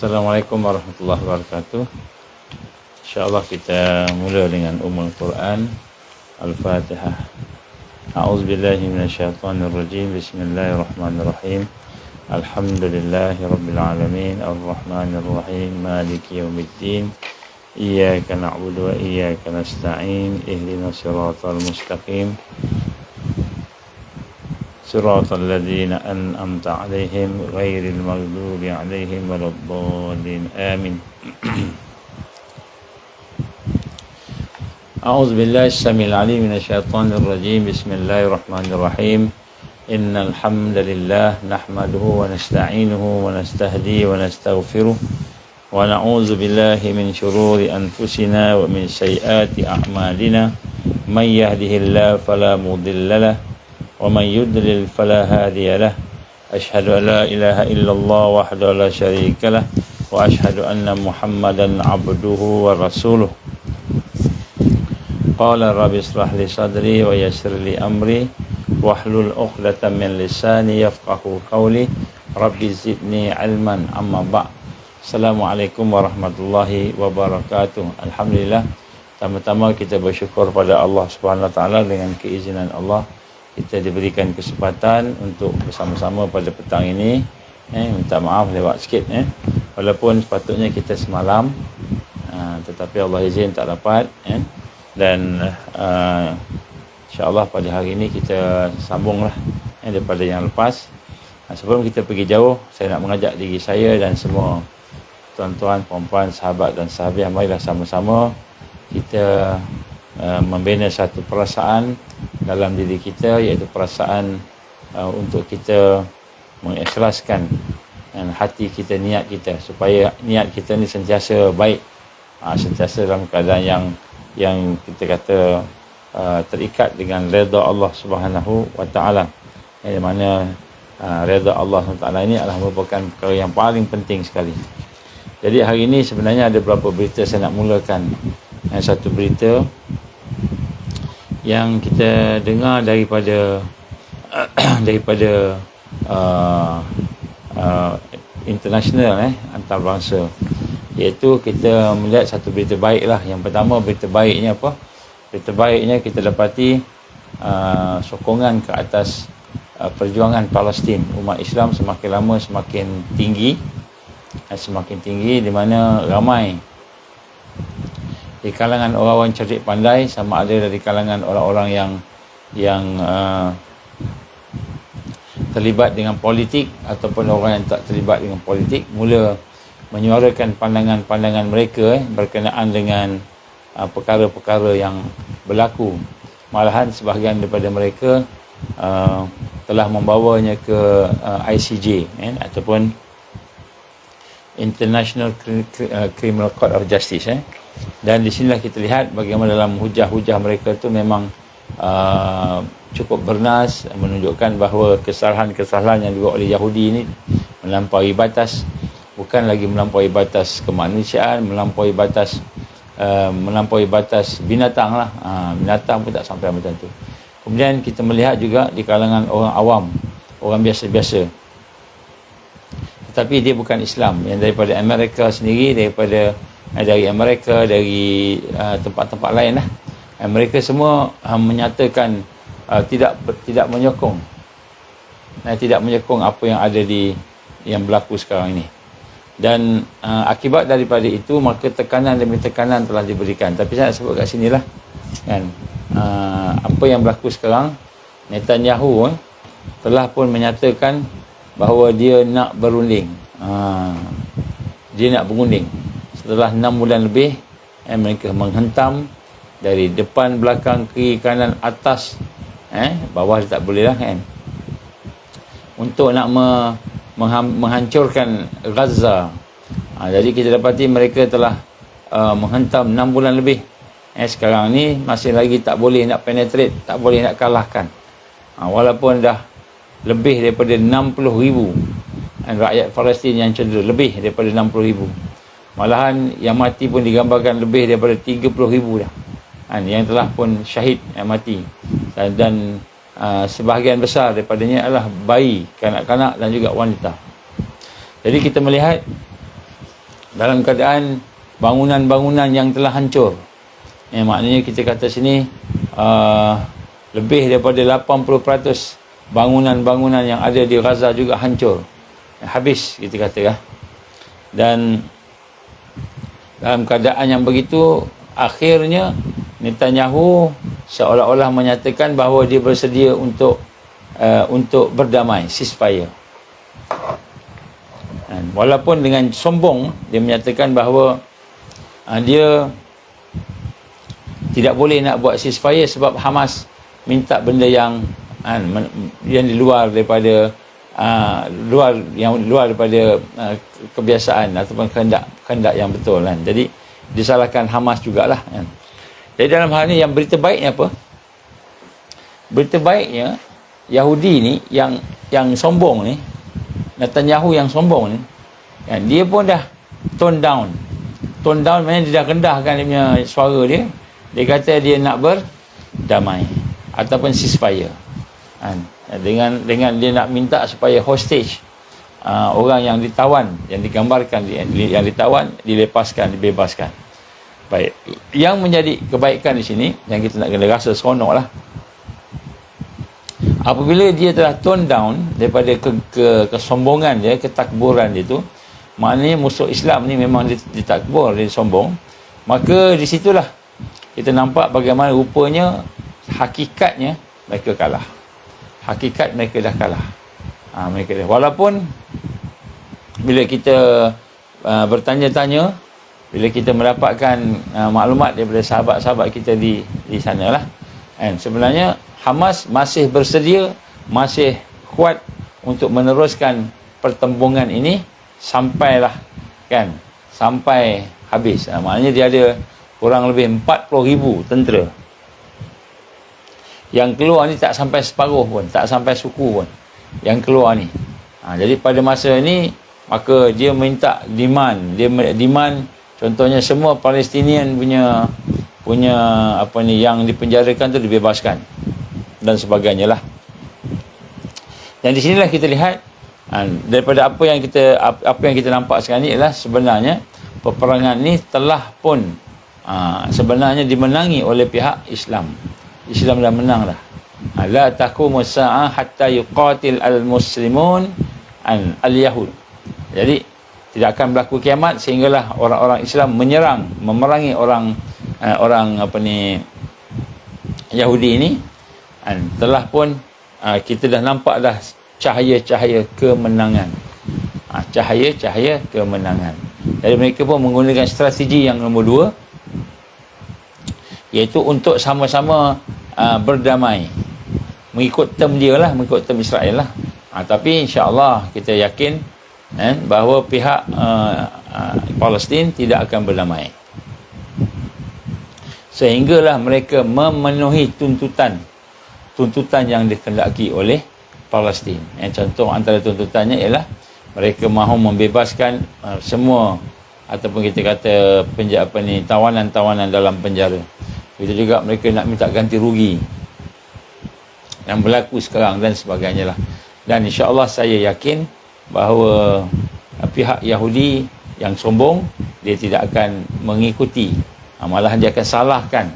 Assalamualaikum warahmatullahi wabarakatuh. InsyaAllah kita mula dengan Ummul Quran Al-Fatihah. A'udzubillahi minasyaitonirrajim. Bismillahirrahmanirrahim. Alhamdulillahi rabbil alamin. Ar-Rahmanirrahim. Maliki yaumiddin. Iyyaka na'budu wa iyyaka nasta'in. Ihdinas siratal mustaqim. صراط الذين أنعمت عليهم غير المغضوب عليهم ولا الضالين آمين. أعوذ بالله السميع العليم من الشيطان الرجيم. بسم الله الرحمن الرحيم. إن الحمد لله نحمده ونستعينه ونستهديه ونستغفره ونعوذ بالله من شرور أنفسنا ومن سيئات أعمالنا. من يهده الله فلا مضل له ومن يضلل فلا هادي له. أشهد أن لا إله إلا الله وحده لا شريك له وأشهد أن محمدا عبده ورسوله. قال رب اشرح لي صدري ويسر لي أمري واحلل عقدة من لساني يفقهوا قولي رب زدني علما. أما بعد. Assalamualaikum warahmatullahi wabarakatuh. Alhamdulillah, pertama-tama kita bersyukur pada Allah Subhanahu Wa Taala. Dengan keizinan Allah kita diberikan kesempatan untuk bersama-sama pada petang ini. Minta maaf lewat sikit, walaupun sepatutnya kita semalam, tetapi Allah izin tak dapat, dan insyaAllah pada hari ini kita sambunglah daripada yang lepas. Sebelum kita pergi jauh, saya nak mengajak diri saya dan semua tuan-tuan, puan-puan, sahabat dan sahabat, marilah sama-sama kita membina satu perasaan dalam diri kita, iaitu perasaan untuk kita mengikhlaskan hati kita, niat kita, supaya niat kita ni sentiasa baik, sentiasa dalam keadaan yang kita kata terikat dengan redha Allah Subhanahu Wa Taala. Di mana redha Allah Subhanahu Wa Taala ini adalah merupakan perkara yang paling penting sekali. Jadi hari ini sebenarnya ada beberapa berita saya nak mulakan. Satu berita yang kita dengar daripada international, antarabangsa, iaitu kita melihat satu berita baik lah. Yang pertama, berita baiknya apa? Berita baiknya kita dapati sokongan ke atas perjuangan Palestin, umat Islam semakin lama semakin tinggi, di mana ramai di kalangan orang-orang cerdik pandai, sama ada dari kalangan orang-orang yang terlibat dengan politik ataupun orang yang tak terlibat dengan politik, mula menyuarakan pandangan-pandangan mereka berkenaan dengan perkara-perkara yang berlaku. Malahan sebahagian daripada mereka telah membawanya ke ICJ, ataupun International Criminal Court of Justice. Dan di sinilah kita lihat bagaimana dalam hujah-hujah mereka tu memang cukup bernas, menunjukkan bahawa kesalahan-kesalahan yang dibuat oleh Yahudi ini melampaui batas, bukan lagi melampaui batas kemanusiaan, melampaui batas binatang lah. Binatang pun tak sampai macam tu. Kemudian kita melihat juga di kalangan orang awam, orang biasa-biasa, tetapi dia bukan Islam, yang daripada Amerika sendiri, dari Amerika, dari tempat-tempat lain lah. Mereka semua menyatakan tidak menyokong apa yang ada yang berlaku sekarang ini. Dan akibat daripada itu, maka tekanan demi tekanan telah diberikan. Tapi saya nak sebut kat sinilah, apa yang berlaku sekarang, Netanyahu telah pun menyatakan bahawa dia nak berunding. Dia nak berunding. Setelah 6 bulan lebih, mereka menghentam dari depan, belakang, kiri, kanan, atas, bawah dia tak boleh lah, untuk nak menghancurkan Gaza. Jadi kita dapati mereka telah menghentam 6 bulan lebih. Sekarang ni masih lagi tak boleh nak penetrate, tak boleh nak kalahkan. Walaupun dah lebih daripada 60,000 rakyat Palestin yang cedera, lebih daripada 60,000. Malahan yang mati pun digambarkan lebih daripada 30,000 dah, yang telah pun syahid, yang mati. Dan sebahagian besar daripadanya adalah bayi, kanak-kanak dan juga wanita. Jadi kita melihat dalam keadaan bangunan-bangunan yang telah hancur. Maknanya kita kata sini lebih daripada 80% bangunan-bangunan yang ada di Gaza juga hancur, habis kita kata ya. Dan dalam keadaan yang begitu, akhirnya Netanyahu seolah-olah menyatakan bahawa dia bersedia untuk berdamai, ceasefire. Walaupun dengan sombong dia menyatakan bahawa dia tidak boleh nak buat ceasefire sebab Hamas minta benda yang di luar daripada luar daripada kebiasaan ataupun kehendak yang betul kan. Jadi disalahkan Hamas jugalah kan. Jadi dalam hal ni yang berita baiknya apa? Berita baiknya Yahudi ni yang sombong ni, Netanyahu yang sombong ni kan, dia pun dah tone down maknanya dia dah rendahkan dia punya suara dia. Dia kata dia nak berdamai ataupun ceasefire kan. Dengan dia nak minta supaya hostage, orang yang ditawan, yang digambarkan yang ditawan dilepaskan, dibebaskan. Baik, yang menjadi kebaikan di sini yang kita nak kena rasa seronok lah, apabila dia telah tone down daripada kesombongan dia, ketakburan dia tu, maknanya musuh Islam ni memang ditakbur, dia sombong, maka di situlah kita nampak bagaimana rupanya hakikatnya mereka kalah. Hakikat mereka dah kalah. Walaupun bila kita bertanya-tanya, bila kita mendapatkan maklumat daripada sahabat-sahabat kita di sana lah, sebenarnya Hamas masih bersedia, masih kuat untuk meneruskan pertembungan ini sampailah kan, sampai habis. Maknanya dia ada kurang lebih 40,000 tentera. Yang keluar ni tak sampai separuh pun, tak sampai suku pun yang keluar ni. Jadi pada masa ni, maka dia minta demand, contohnya semua Palestinian punya yang dipenjarakan tu dibebaskan dan sebagainya lah. Dan di sinilah kita lihat daripada apa yang kita nampak sekarang ni ialah sebenarnya peperangan ni telah pun sebenarnya dimenangi oleh pihak Islam. Islam dah menang dah. La taqumu sa'ah hatta yuqatil al-muslimun al-yahud. Jadi tidak akan berlaku kiamat sehinggalah orang-orang Islam memerangi orang Yahudi ini. Telah pun kita dah nampak dah cahaya-cahaya kemenangan. Cahaya-cahaya kemenangan. Jadi mereka pun menggunakan strategi yang nombor 2, iaitu untuk sama-sama berdamai, mengikut term dia lah, mengikut term Israel lah. Tapi insya-Allah kita yakin bahawa pihak Palestin tidak akan berdamai sehinggalah mereka memenuhi tuntutan yang dikehendaki oleh Palestin. Contoh antara tuntutannya ialah mereka mahu membebaskan semua ataupun kita kata tawanan-tawanan dalam penjara. Begitu juga mereka nak minta ganti rugi yang berlaku sekarang dan sebagainya lah. Dan insya-Allah saya yakin bahawa pihak Yahudi yang sombong, dia tidak akan mengikuti, malahan dia akan salahkan.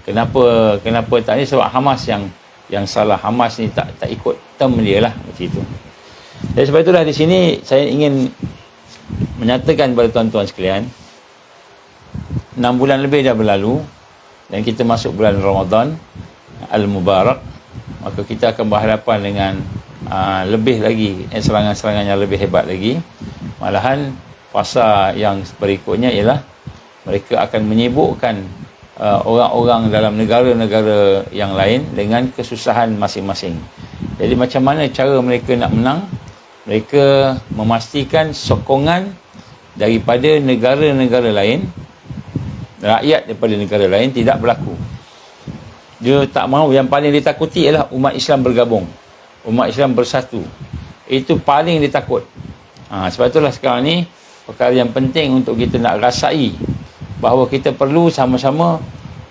Kenapa tak ni? Sebab Hamas yang salah. Hamas ni tak ikut term dia lah, macam itu. Dan sebab itulah di sini saya ingin menyatakan kepada tuan-tuan sekalian, 6 bulan lebih dah berlalu dan kita masuk bulan Ramadan Al-Mubarak, maka kita akan berhadapan dengan lebih lagi serangan-serangan yang lebih hebat lagi. Malahan fasa yang berikutnya ialah mereka akan menyibukkan orang-orang dalam negara-negara yang lain dengan kesusahan masing-masing. Jadi macam mana cara mereka nak menang? Mereka memastikan sokongan daripada negara-negara lain, rakyat daripada negara lain tidak berlaku. Dia tak mahu, yang paling ditakuti ialah umat Islam bergabung, umat Islam bersatu. Itu paling ditakut. Sebab itulah sekarang ni perkara yang penting untuk kita nak rasai bahawa kita perlu sama-sama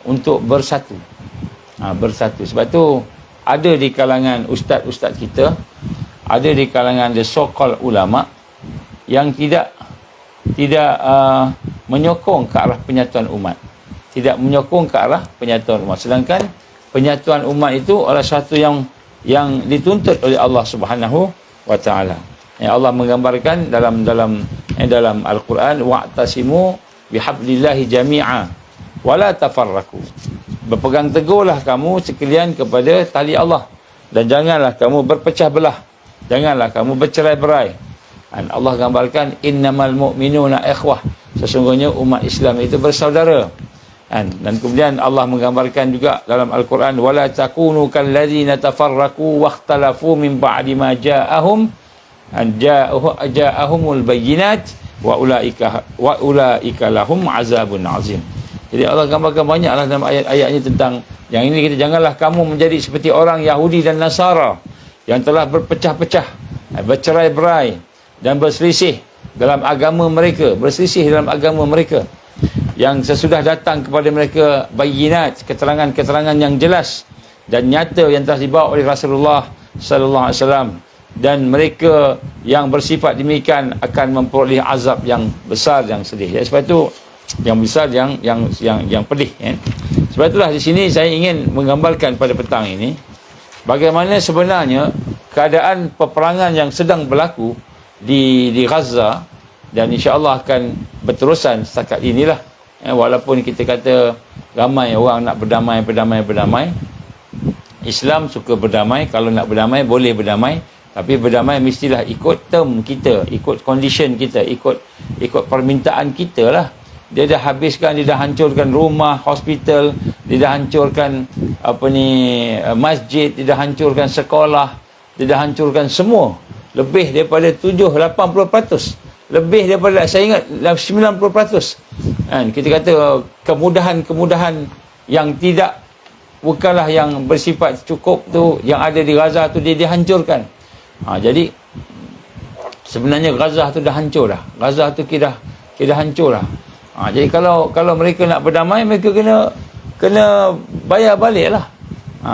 untuk bersatu. Bersatu. Sebab tu ada di kalangan ustaz-ustaz kita, ada di kalangan the so-called ulama yang tidak menyokong ke arah penyatuan umat. Tidak menyokong ke arah penyatuan umat. Sedangkan penyatuan umat itu adalah satu yang dituntut oleh Allah Subhanahu wa taala. Yang Allah menggambarkan dalam Al-Quran, wa'tasimu bihablillahi jami'a wala tafarraku. Berpegang teguhlah kamu sekalian kepada tali Allah dan janganlah kamu berpecah belah. Janganlah kamu bercerai-berai. Dan Allah gambarkan innamal mu'minuna ikhwah. Sesungguhnya umat Islam itu bersaudara. Dan kemudian Allah menggambarkan juga dalam Al-Quran, wala takunu kalladzina tafarraqu wakhtalafu min ba'di ma ja'ahumul bayyinat wa ulaika lahum azabun azim. Jadi Allah gambarkan banyaklah dalam ayat-ayatnya tentang yang ini. Kita janganlah kamu menjadi seperti orang Yahudi dan Nasara yang telah berpecah-pecah, bercerai-berai dan berselisih dalam agama mereka, yang sesudah datang kepada mereka bayinat, keterangan-keterangan yang jelas dan nyata yang telah dibawa oleh Rasulullah sallallahu alaihi wasallam, dan mereka yang bersifat demikian akan memperoleh azab yang besar, yang sedih. Ya, sebab itu yang besar, yang pedih, ya. Sebab itulah di sini saya ingin menggambarkan pada petang ini bagaimana sebenarnya keadaan peperangan yang sedang berlaku di Gaza, dan insya-Allah akan berterusan setakat inilah. Walaupun kita kata ramai orang nak berdamai. Islam suka berdamai. Kalau nak berdamai, boleh berdamai. Tapi berdamai mestilah ikut term kita, ikut condition kita, ikut permintaan kita lah. Dia dah habiskan, dia dah hancurkan rumah, hospital, dia dah hancurkan masjid, dia dah hancurkan sekolah, dia dah hancurkan semua. Lebih daripada 80%. Lebih daripada, saya ingat 90%. Kita kata kemudahan yang bukanlah yang bersifat cukup tu, yang ada di Gaza tu, dia dihancurkan. Jadi sebenarnya Gaza tu dah hancur dah. Gaza tu kira hancur dah. Jadi kalau mereka nak berdamai, mereka kena bayar balik lah.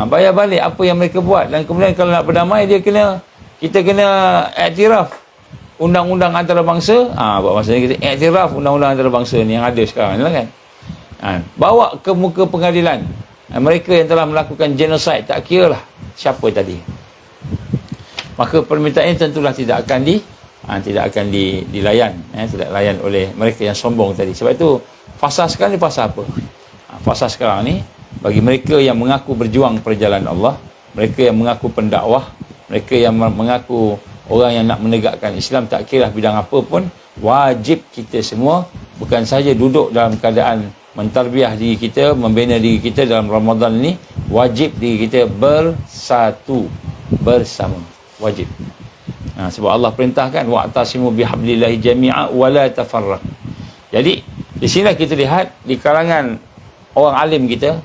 Bayar balik apa yang mereka buat. Dan kemudian kalau nak berdamai, kita kena iktiraf undang-undang antarabangsa. Buat masa ni kita iktiraf undang-undang antarabangsa ni yang ada sekarang ni lah kan. Bawa ke muka pengadilan mereka yang telah melakukan genosid, tak kira lah siapa tadi. Maka permintaan ini tentulah tidak akan dilayan, tidak layan oleh mereka yang sombong tadi. Sebab itu fasa sekarang ni fasa apa? Fasa sekarang ni bagi mereka yang mengaku berjuang perjalanan Allah, mereka yang mengaku pendakwah, mereka yang mengaku orang yang nak menegakkan Islam, tak kira bidang apa pun, wajib kita semua bukan saja duduk dalam keadaan mentarbiah diri kita, membina diri kita dalam Ramadan ni, wajib diri kita bersatu bersama, wajib. Sebab Allah perintahkan wa'tasimu bihablillahi jami'a wala tafarraq. Jadi di sini kita lihat di kalangan orang alim kita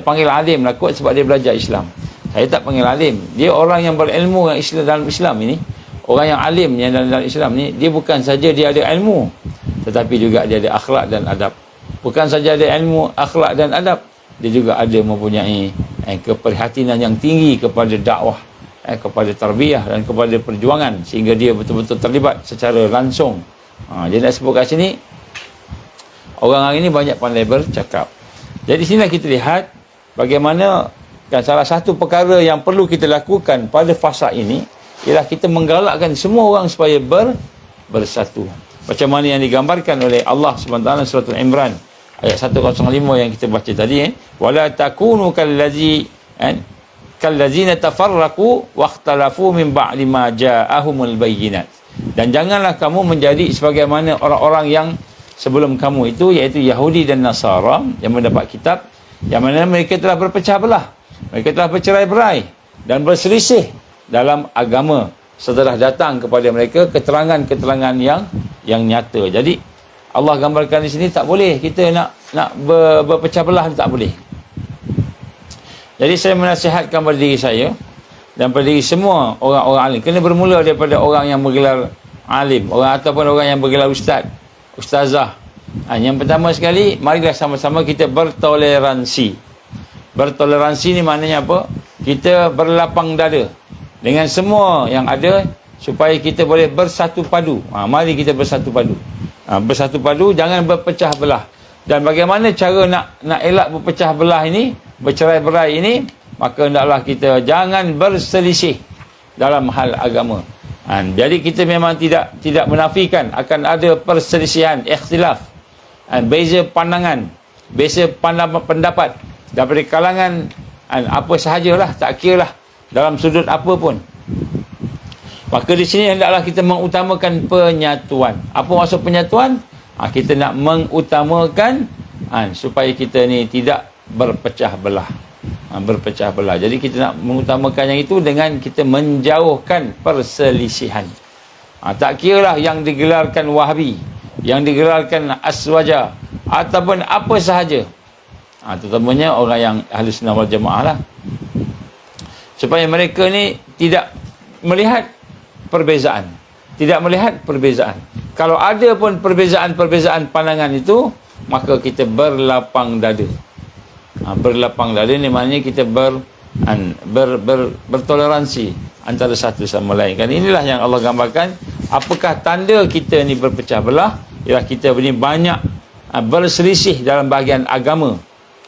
panggil alim lah kot sebab dia belajar Islam. Saya tak panggil alim. Dia orang yang berilmu dalam Islam ini. Orang yang alim yang dalam Islam ni, dia bukan saja dia ada ilmu, tetapi juga dia ada akhlak dan adab. Bukan saja ada ilmu, akhlak dan adab, dia juga ada mempunyai keprihatinan yang tinggi kepada dakwah, kepada tarbiyah dan kepada perjuangan, sehingga dia betul-betul terlibat secara langsung. Dia nak sebut kat sini, orang hari ini banyak pandai bercakap. Jadi sinilah kita lihat bagaimana salah satu perkara yang perlu kita lakukan pada fasa ini ialah kita menggalakkan semua orang supaya bersatu. Macam mana yang digambarkan oleh Allah SWT surah Al-Imran ayat 105 yang kita baca tadi, wala takunu kallazina tafarraqu wakhtalafu min ba'di ma ja'ahumul bayyinat. Dan janganlah kamu menjadi sebagaimana orang-orang yang sebelum kamu itu, iaitu Yahudi dan Nasara yang mendapat kitab, yang mana mereka telah berpecah belah, mereka telah bercerai-berai dan berselisih dalam agama setelah datang kepada mereka keterangan-keterangan yang nyata. Jadi Allah gambarkan di sini tak boleh kita nak berpecah belah, tak boleh. Jadi saya menasihatkan pada diri saya dan pada diri semua orang-orang alim, kena bermula daripada orang yang bergelar alim, orang ataupun orang yang bergelar ustaz, ustazah. Yang pertama sekali, marilah sama-sama kita bertoleransi. Bertoleransi ni maknanya apa? Kita berlapang dada dengan semua yang ada supaya kita boleh bersatu padu. Mari kita bersatu padu. bersatu padu, jangan berpecah belah. Dan bagaimana cara nak elak berpecah belah ini, bercerai-berai ini, maka hendaklah kita jangan berselisih dalam hal agama. Jadi kita memang tidak menafikan akan ada perselisihan, ikhtilaf, beza pandangan, beza pendapat daripada kalangan apa sahajalah, tak kira lah dalam sudut apa pun. Maka di sini hendaklah kita mengutamakan penyatuan. Apa maksud penyatuan? Kita nak mengutamakan supaya kita ni tidak berpecah belah. Berpecah belah. Jadi kita nak mengutamakan yang itu dengan kita menjauhkan perselisihan. Tak kira lah yang digelarkan Wahabi, yang digelarkan Aswaja, ataupun apa sahaja. Terutamanya orang yang Ahli Sunnah wal Jamaah lah. Supaya mereka ni tidak melihat perbezaan. Tidak melihat perbezaan. Kalau ada pun perbezaan-perbezaan pandangan itu, maka kita berlapang dada. Berlapang dada ni maknanya kita bertoleransi antara satu sama lain. Kan inilah yang Allah gambarkan. Apakah tanda kita ni berpecah belah? Ialah kita ni banyak berselisih dalam bahagian agama.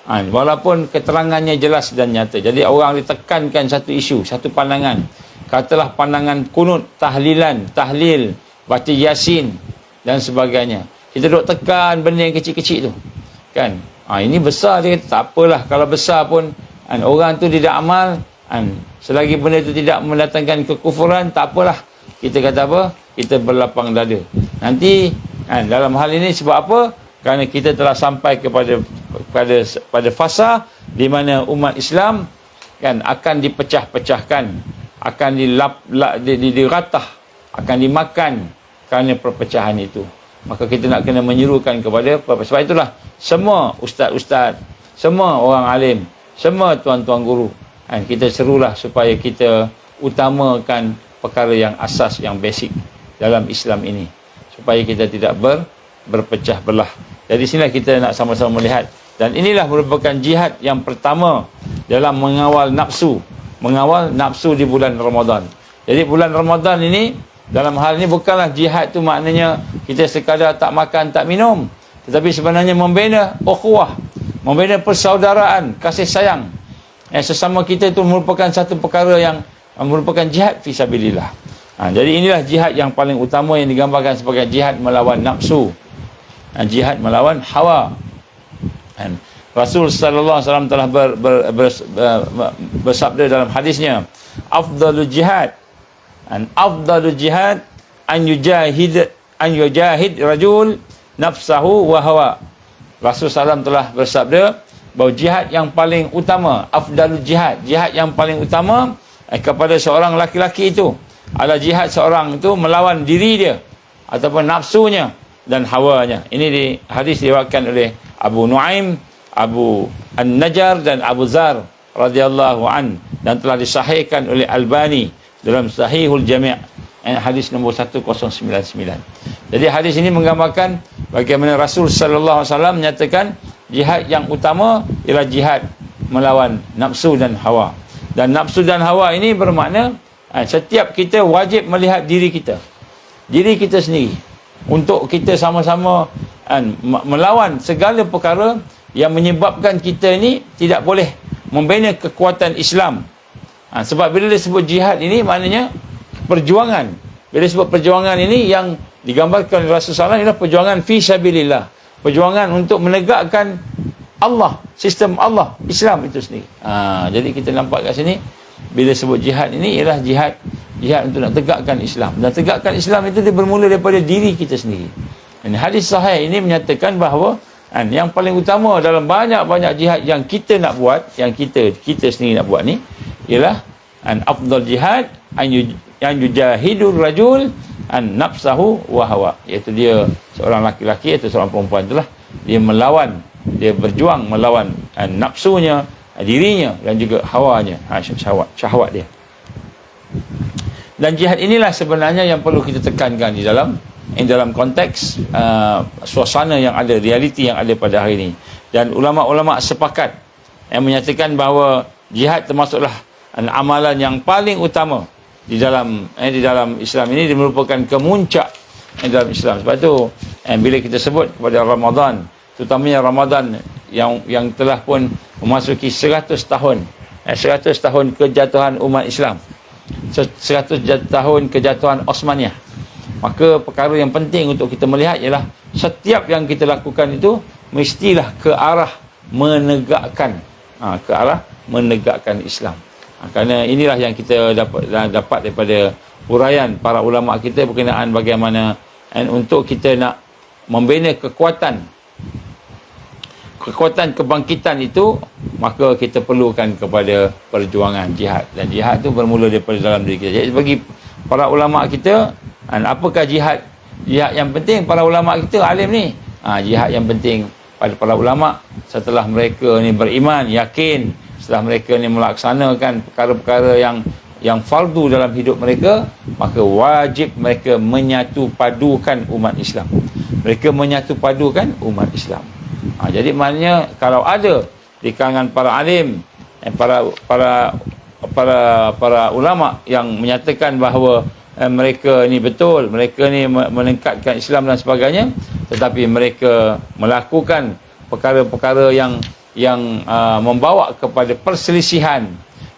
Walaupun keterangannya jelas dan nyata. Jadi orang ditekankan satu isu, satu pandangan. Katalah pandangan kunut, tahlilan, tahlil, baca Yasin dan sebagainya. Kita duk tekan benda yang kecil-kecil tu. Kan? Ini besar, dia kata, tak apalah kalau besar pun orang tu tidak amal, selagi benda tu tidak mendatangkan kekufuran, tak apalah. Kita kata apa? Kita berlapang dada. Nanti dalam hal ini sebab apa? Kerana kita telah sampai pada fasa di mana umat Islam kan akan dipecah-pecahkan, akan diratah, akan dimakan kerana perpecahan itu. Maka kita nak kena menyerukan kepada, sebab itulah semua ustaz-ustaz, semua orang alim, semua tuan-tuan guru, kita serulah supaya kita utamakan perkara yang asas, yang basic dalam Islam ini, supaya kita tidak berpecah belah. Jadi sinilah kita nak sama-sama melihat. Dan inilah merupakan jihad yang pertama dalam mengawal nafsu di bulan Ramadan. Jadi bulan Ramadan ini, dalam hal ini bukanlah jihad tu maknanya kita sekadar tak makan, tak minum. Tetapi sebenarnya membina ukhuwah, membina persaudaraan, kasih sayang. Sesama kita itu merupakan satu perkara yang merupakan jihad fisabilillah. Jadi inilah jihad yang paling utama yang digambarkan sebagai jihad melawan nafsu. Jihad melawan hawa. Rasul sallallahu alaihi wasallam telah bersabda dalam hadisnya, afdalul jihad an yujahid rajul nafsahu wa hawa. Rasul sallam telah bersabda bahawa jihad yang paling utama, afdalul jihad yang paling utama kepada seorang laki-laki itu adalah jihad seorang itu melawan diri dia ataupun nafsunya dan hawanya. Ini di hadis diriwayatkan oleh Abu Nuaim, Abu An-Najjar dan Abu Zar radhiyallahu an, dan telah disahihkan oleh Albani dalam Sahihul Jami', hadis nombor 1099. Jadi hadis ini menggambarkan bagaimana Rasul sallallahu alaihi wasallam menyatakan jihad yang utama ialah jihad melawan nafsu dan hawa. Dan nafsu dan hawa ini bermakna setiap kita wajib melihat diri kita sendiri, untuk kita sama-sama melawan segala perkara yang menyebabkan kita ni tidak boleh membina kekuatan Islam. Sebab bila disebut jihad ini maknanya perjuangan. Bila disebut perjuangan ini yang digambarkan oleh Rasulullah SAW ialah perjuangan fi sabilillah, perjuangan untuk menegakkan Allah, sistem Allah, Islam itu sendiri. Jadi kita nampak kat sini bila sebut jihad ini ialah jihad untuk nak tegakkan Islam. Dan tegakkan Islam itu dia bermula daripada diri kita sendiri. Dan hadis sahih ini menyatakan bahawa yang paling utama dalam banyak-banyak jihad yang kita nak buat, yang kita sendiri nak buat ni, ialah afdal jihad an yujahidur rajul an nafsahu wa hawa, iaitu dia seorang laki-laki atau seorang perempuan itulah dia melawan, dia berjuang melawan nafsunya, dirinya dan juga hawanya, syahwat dia. Dan jihad inilah sebenarnya yang perlu kita tekankan di dalam konteks suasana yang ada, realiti yang ada pada hari ini. Dan ulama-ulama sepakat yang menyatakan bahawa jihad termasuklah amalan yang paling utama di dalam Islam ini. Dia merupakan kemuncak dalam Islam. Sebab itu bila kita sebut kepada Ramadan, terutamanya Ramadan yang telah pun memasuki 100 tahun, 100 tahun kejatuhan umat Islam, 100 tahun kejatuhan Osmaniyah, maka perkara yang penting untuk kita melihat ialah setiap yang kita lakukan itu mestilah ke arah menegakkan Islam. Kerana inilah yang kita dapat daripada huraian para ulama kita berkenaan bagaimana untuk kita nak membina kekuatan kebangkitan itu, maka kita perlukan kepada perjuangan jihad, dan jihad itu bermula daripada dalam diri kita. Jadi bagi para ulama kita, apakah jihad yang penting? Para ulama kita alim ni, jihad yang penting pada para ulama setelah mereka ni beriman, yakin, setelah mereka ni melaksanakan perkara-perkara yang fardu dalam hidup mereka, maka wajib mereka menyatu padukan umat Islam. Mereka menyatu padukan umat Islam. Jadi maknanya kalau ada di kalangan para alim, para ulama yang menyatakan bahawa mereka ni betul, mereka ni meningkatkan Islam dan sebagainya, tetapi mereka melakukan perkara-perkara yang membawa kepada perselisihan,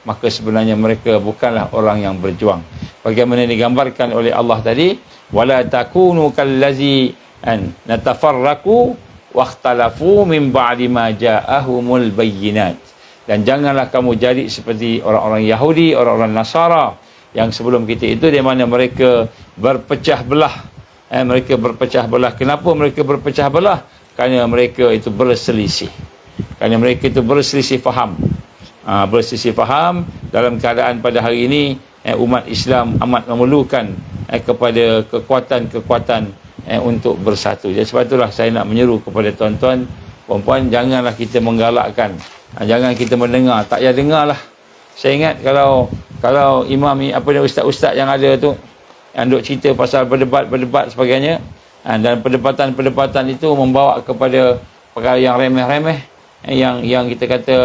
maka sebenarnya mereka bukanlah orang yang berjuang. Bagaimana digambarkan oleh Allah tadi, wala takunu kallazi natafarraqu wakhtalafu min ba'di ma ja'ahumul bayyinat. Dan janganlah kamu jadi seperti orang-orang Yahudi, orang-orang Nasara yang sebelum kita itu, di mana mereka berpecah belah. Mereka berpecah belah. Kenapa mereka berpecah belah? Kerana mereka itu berselisih. Kerana mereka itu berselisih faham. Berselisih faham dalam keadaan pada hari ini, umat Islam amat memerlukan kepada kekuatan-kekuatan untuk bersatu. Jadi sebab itulah saya nak menyeru kepada tuan-tuan, puan-puan, janganlah kita menggalakkan, jangan kita mendengar, tak payah dengar lah. Saya ingat kalau imam ustaz-ustaz yang ada tu yang duk cerita pasal berdebat sebagainya, dan perdebatan itu membawa kepada perkara yang remeh-remeh, yang kita kata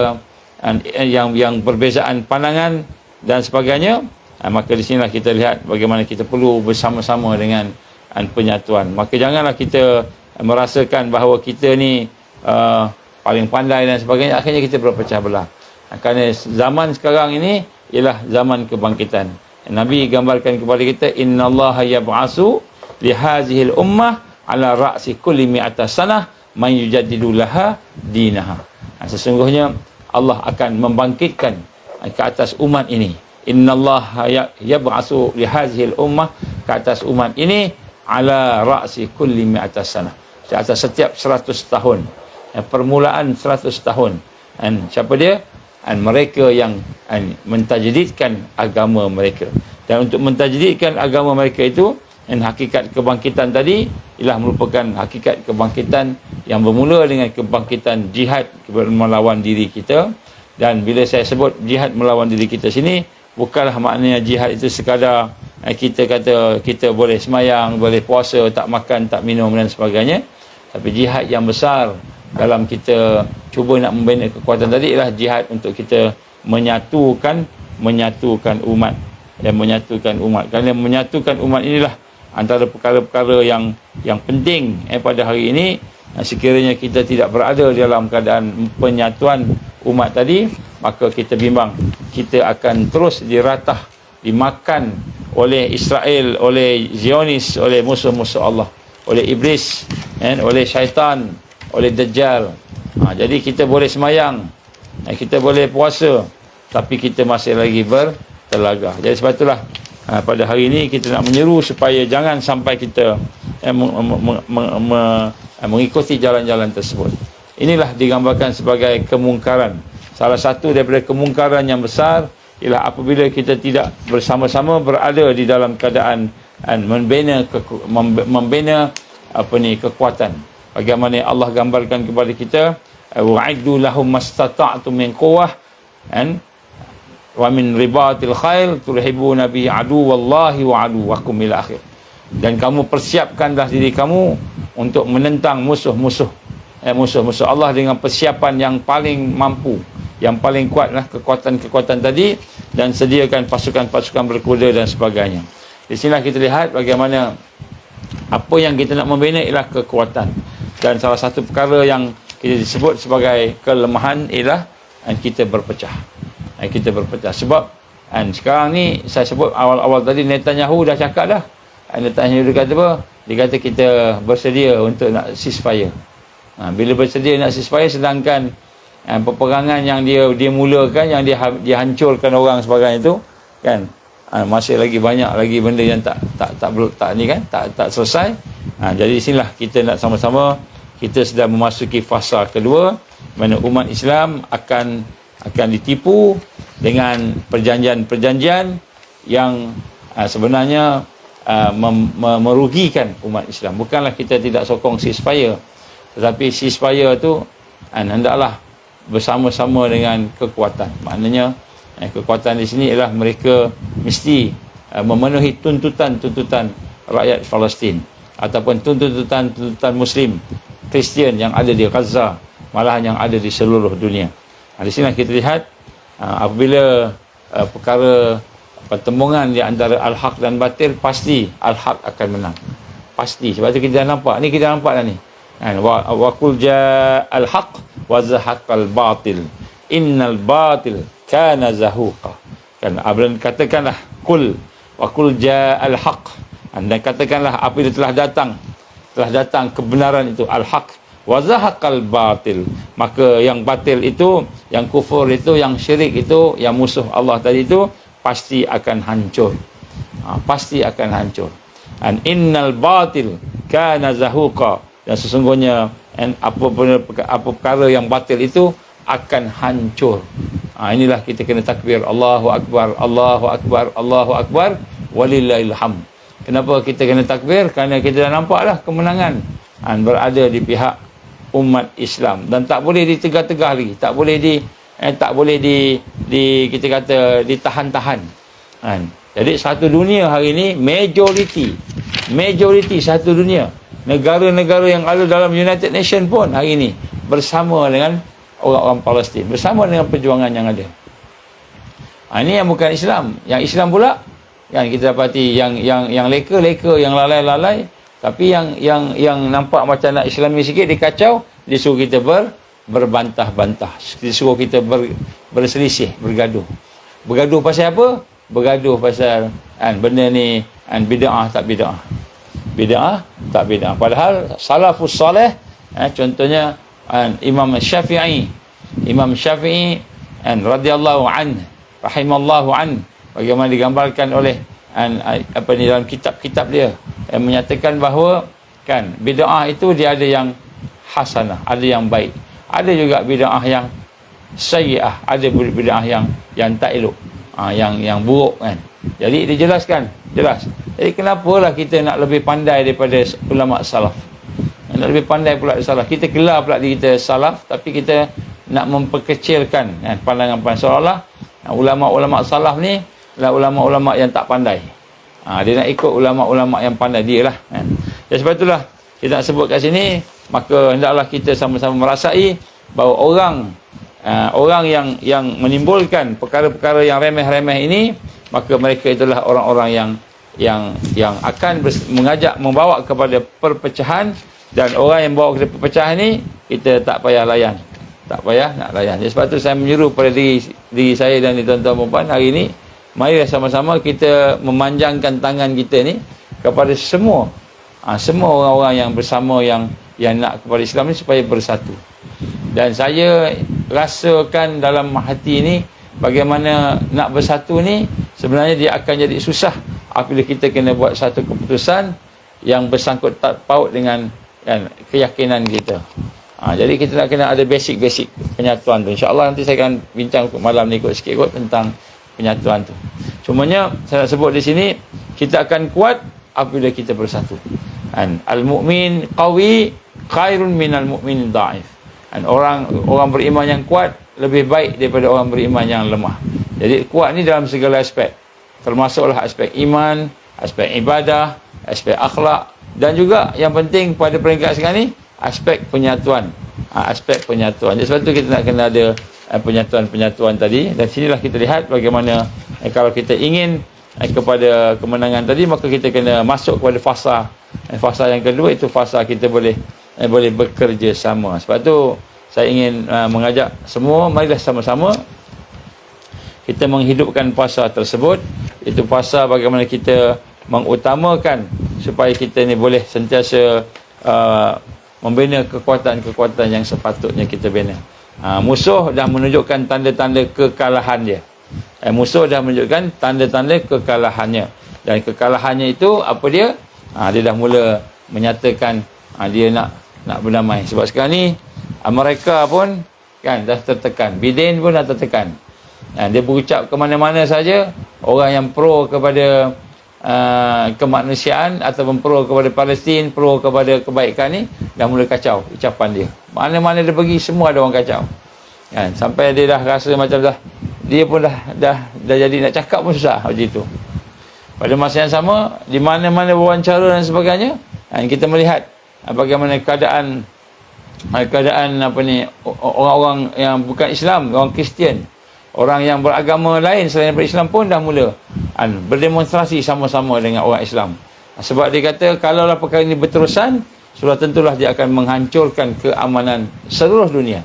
yang perbezaan pandangan dan sebagainya, maka di sinilah kita lihat bagaimana kita perlu bersama-sama dengan penyatuan. Maka janganlah kita merasakan bahawa kita ni paling pandai dan sebagainya, akhirnya kita berpecah belah. Kerana zaman sekarang ini ialah zaman kebangkitan. Nabi gambarkan kepada kita, innallaha yab'asu li hazihil ummah ala ra'si kulli mi'ata sanah man yujaddidu laha dinaha. Sesungguhnya Allah akan membangkitkan ke atas umat ini. Innallaha yab'asu li hazihil ummah, ke atas umat ini, ala ra'si kulli mi'ata sanah, di atas setiap 100 tahun. Permulaan 100 tahun. Dan siapa dia? Mereka yang mentajdidkan agama mereka. Dan untuk mentajdidkan agama mereka itu, hakikat kebangkitan tadi ialah merupakan hakikat kebangkitan yang bermula dengan kebangkitan jihad melawan diri kita. Dan bila saya sebut jihad melawan diri kita sini, bukanlah maknanya jihad itu sekadar kita kata kita boleh semayang, boleh puasa, tak makan, tak minum dan sebagainya. Tapi jihad yang besar dalam kita cuba nak membina kekuatan tadi ialah jihad untuk kita menyatukan umat, dan menyatukan umat. Kerana menyatukan umat inilah antara perkara-perkara yang penting pada hari ini. Sekiranya kita tidak berada dalam keadaan penyatuan umat tadi, maka kita bimbang kita akan terus diratah, dimakan oleh Israel, oleh Zionis, oleh musuh-musuh Allah, oleh iblis, oleh syaitan, oleh Dajjal. Jadi kita boleh semayang, kita boleh puasa, tapi kita masih lagi bertelagah. Jadi sebab itulah pada hari ini kita nak menyeru supaya jangan sampai kita mengikuti jalan-jalan tersebut. Inilah digambarkan sebagai kemungkaran. Salah satu daripada kemungkaran yang besar ialah apabila kita tidak bersama-sama berada di dalam keadaan membina kekuatan. Bagaimana Allah gambarkan kepada kita, wa'iddu lahum mastata'tum min quwwah wa min ribatil khail turhibuna bi aduwallahi wa aduwakum ila akhir. Dan kamu persiapkanlah diri kamu untuk menentang musuh-musuh Allah dengan persiapan yang paling mampu, yang paling kuatlah kekuatan-kekuatan tadi, dan sediakan pasukan-pasukan berkuda dan sebagainya. Di sinilah kita lihat bagaimana Apa yang kita nak membina ialah kekuatan. Dan salah satu perkara yang kita sebut sebagai kelemahan ialah kita berpecah. Kita berpecah. Sebab sekarang ni saya sebut awal-awal tadi, Netanyahu dah cakap dah. Netanyahu dia kata apa? Dia kata kita bersedia untuk nak ceasefire. Bila bersedia nak ceasefire, sedangkan peperangan yang dia mulakan, yang dia hancurkan orang sebagainya itu kan, masih lagi banyak lagi benda yang tak selesai. Jadi di sinilah kita nak sama-sama, kita sedang memasuki fasa kedua, mana umat Islam akan ditipu dengan perjanjian-perjanjian yang sebenarnya merugikan umat Islam. Bukanlah kita tidak sokong ceasefire, tetapi ceasefire tu hendaklah bersama-sama dengan kekuatan. Maknanya kekuatan di sini ialah mereka mesti memenuhi tuntutan rakyat Palestin ataupun tuntutan Muslim Kristian yang ada di Gaza, malahan yang ada di seluruh dunia. Di sini kita lihat apabila perkara pertembungan di antara al-haq dan batil, pasti al-haq akan menang. Pasti. Sebab tu kita dah nampak. Ni kita dah nampak dah ni. Wa qul ja'al haq wa zahaqal batil. Innal batil kana zahuqa. Kan abang katakanlah qul wa qul ja'al haq. Dan katakanlah apabila telah datang kebenaran itu, al-haq wa zahaqal batil, maka yang batil itu, yang kufur itu, yang syirik itu, yang musuh Allah tadi itu pasti akan hancur. Pasti akan hancur. And innal batil kana zahuqa, dan sesungguhnya apa perkara yang batil itu akan hancur. Inilah kita kena takbir Allahu akbar, Allahu akbar, Allahu akbar, walillahil hamd. Kenapa kita kena takbir? Kerana kita dah nampaklah kemenangan berada di pihak umat Islam, dan tak boleh ditegah-tegah lagi, tak boleh kita kata ditahan-tahan. Jadi satu dunia hari ini, majoriti satu dunia, negara-negara yang ada dalam United Nations pun hari ini bersama dengan orang-orang Palestin, bersama dengan perjuangan yang ada. Ini yang bukan Islam. Yang Islam pula kan kita dapati yang leka-leka, yang lalai-lalai, tapi yang nampak macam nak Islami sikit, dikacau, disuruh kita berbantah-bantah, disuruh kita berselisih, bergaduh pasal apa? Bergaduh pasal benda ni bid'ah tak bid'ah, bid'ah tak bid'ah. Padahal salafus salih, contohnya Imam Syafi'i radhiyallahu anhu, rahimallahu anhu, bagaimana digambarkan oleh dalam kitab-kitab dia yang menyatakan bahawa kan bid'ah itu dia ada yang hasanah, ada yang baik, ada juga bid'ah yang sayyi'ah, ada bid'ah yang tak elok, yang buruk kan. Jadi dijelaskan jelas. Jadi kenapalah kita nak lebih pandai daripada ulama salaf, nak lebih pandai pula salaf, kita gelar pula diri kita salaf, tapi kita nak memperkecilkan pandangan seolah-olah ulama-ulama salaf ni adalah ulama-ulama yang tak pandai. Dia nak ikut ulama-ulama yang pandai dia lah kan. Jadi sebab itulah kita nak sebut kat sini, maka hendaklah kita sama-sama merasai bahawa orang yang menimbulkan perkara-perkara yang remeh-remeh ini, maka mereka itulah orang-orang yang akan mengajak, membawa kepada perpecahan, dan orang yang bawa kepada perpecahan ni kita tak payah layan, tak payah nak layan. Jadi sebab tu saya menyeru pada diri saya dan tuan-tuan dan puan hari ini, marilah sama-sama kita memanjangkan tangan kita ni kepada semua orang-orang yang bersama, yang nak kepada Islam ni supaya bersatu. Dan saya rasakan dalam hati ni, bagaimana nak bersatu ni sebenarnya dia akan jadi susah apabila kita kena buat satu keputusan yang bersangkut paut dengan keyakinan kita. Jadi kita nak kena ada basic penyatuan tu. InsyaAllah nanti saya akan bincang malam ni sikit tentang penyatuan tu. Cumanya saya nak sebut di sini, kita akan kuat apabila kita bersatu. Al-mu'min qawi khairun minal mu'min dha'if. Orang beriman yang kuat lebih baik daripada orang beriman yang lemah. Jadi kuat ni dalam segala aspek, termasuklah aspek iman, aspek ibadah, aspek akhlak, dan juga yang penting pada peringkat sekarang ni, aspek penyatuan. Aspek penyatuan. Jadi sebab tu kita nak kena ada penyatuan tadi. Dan sinilah kita lihat bagaimana kalau kita ingin kepada kemenangan tadi, maka kita kena masuk kepada fasa Fasa yang kedua itu fasa kita boleh bekerja sama. Sebab tu saya ingin mengajak semua, marilah sama-sama kita menghidupkan fasa tersebut. Itu fasa bagaimana kita mengutamakan supaya kita ni boleh sentiasa membina kekuatan-kekuatan yang sepatutnya kita bina. Musuh dah menunjukkan tanda-tanda kekalahan dia. Musuh dah menunjukkan tanda-tanda kekalahannya. Dan kekalahannya itu apa dia? Dia dah mula menyatakan dia nak berdamai. Sebab sekarang ni mereka pun kan dah tertekan. Biden pun dah tertekan. Dia berucap ke mana-mana saja, orang yang pro kepada kemanusiaan ataupun pro kepada Palestin, pro kepada kebaikan ni dah mula kacau ucapan dia. Mana-mana dia pergi semua ada orang kacau. Kan, sampai dia dah rasa macam dia pun dah jadi nak cakap pun susah macam itu. Pada masa yang sama, di mana-mana wawancara dan sebagainya, kita melihat bagaimana keadaan orang-orang yang bukan Islam, orang Kristian, orang yang beragama lain selain daripada Islam pun dah mula berdemonstrasi sama-sama dengan orang Islam. Sebab dia kata kalaulah perkara ini berterusan, sudah tentulah dia akan menghancurkan keamanan seluruh dunia.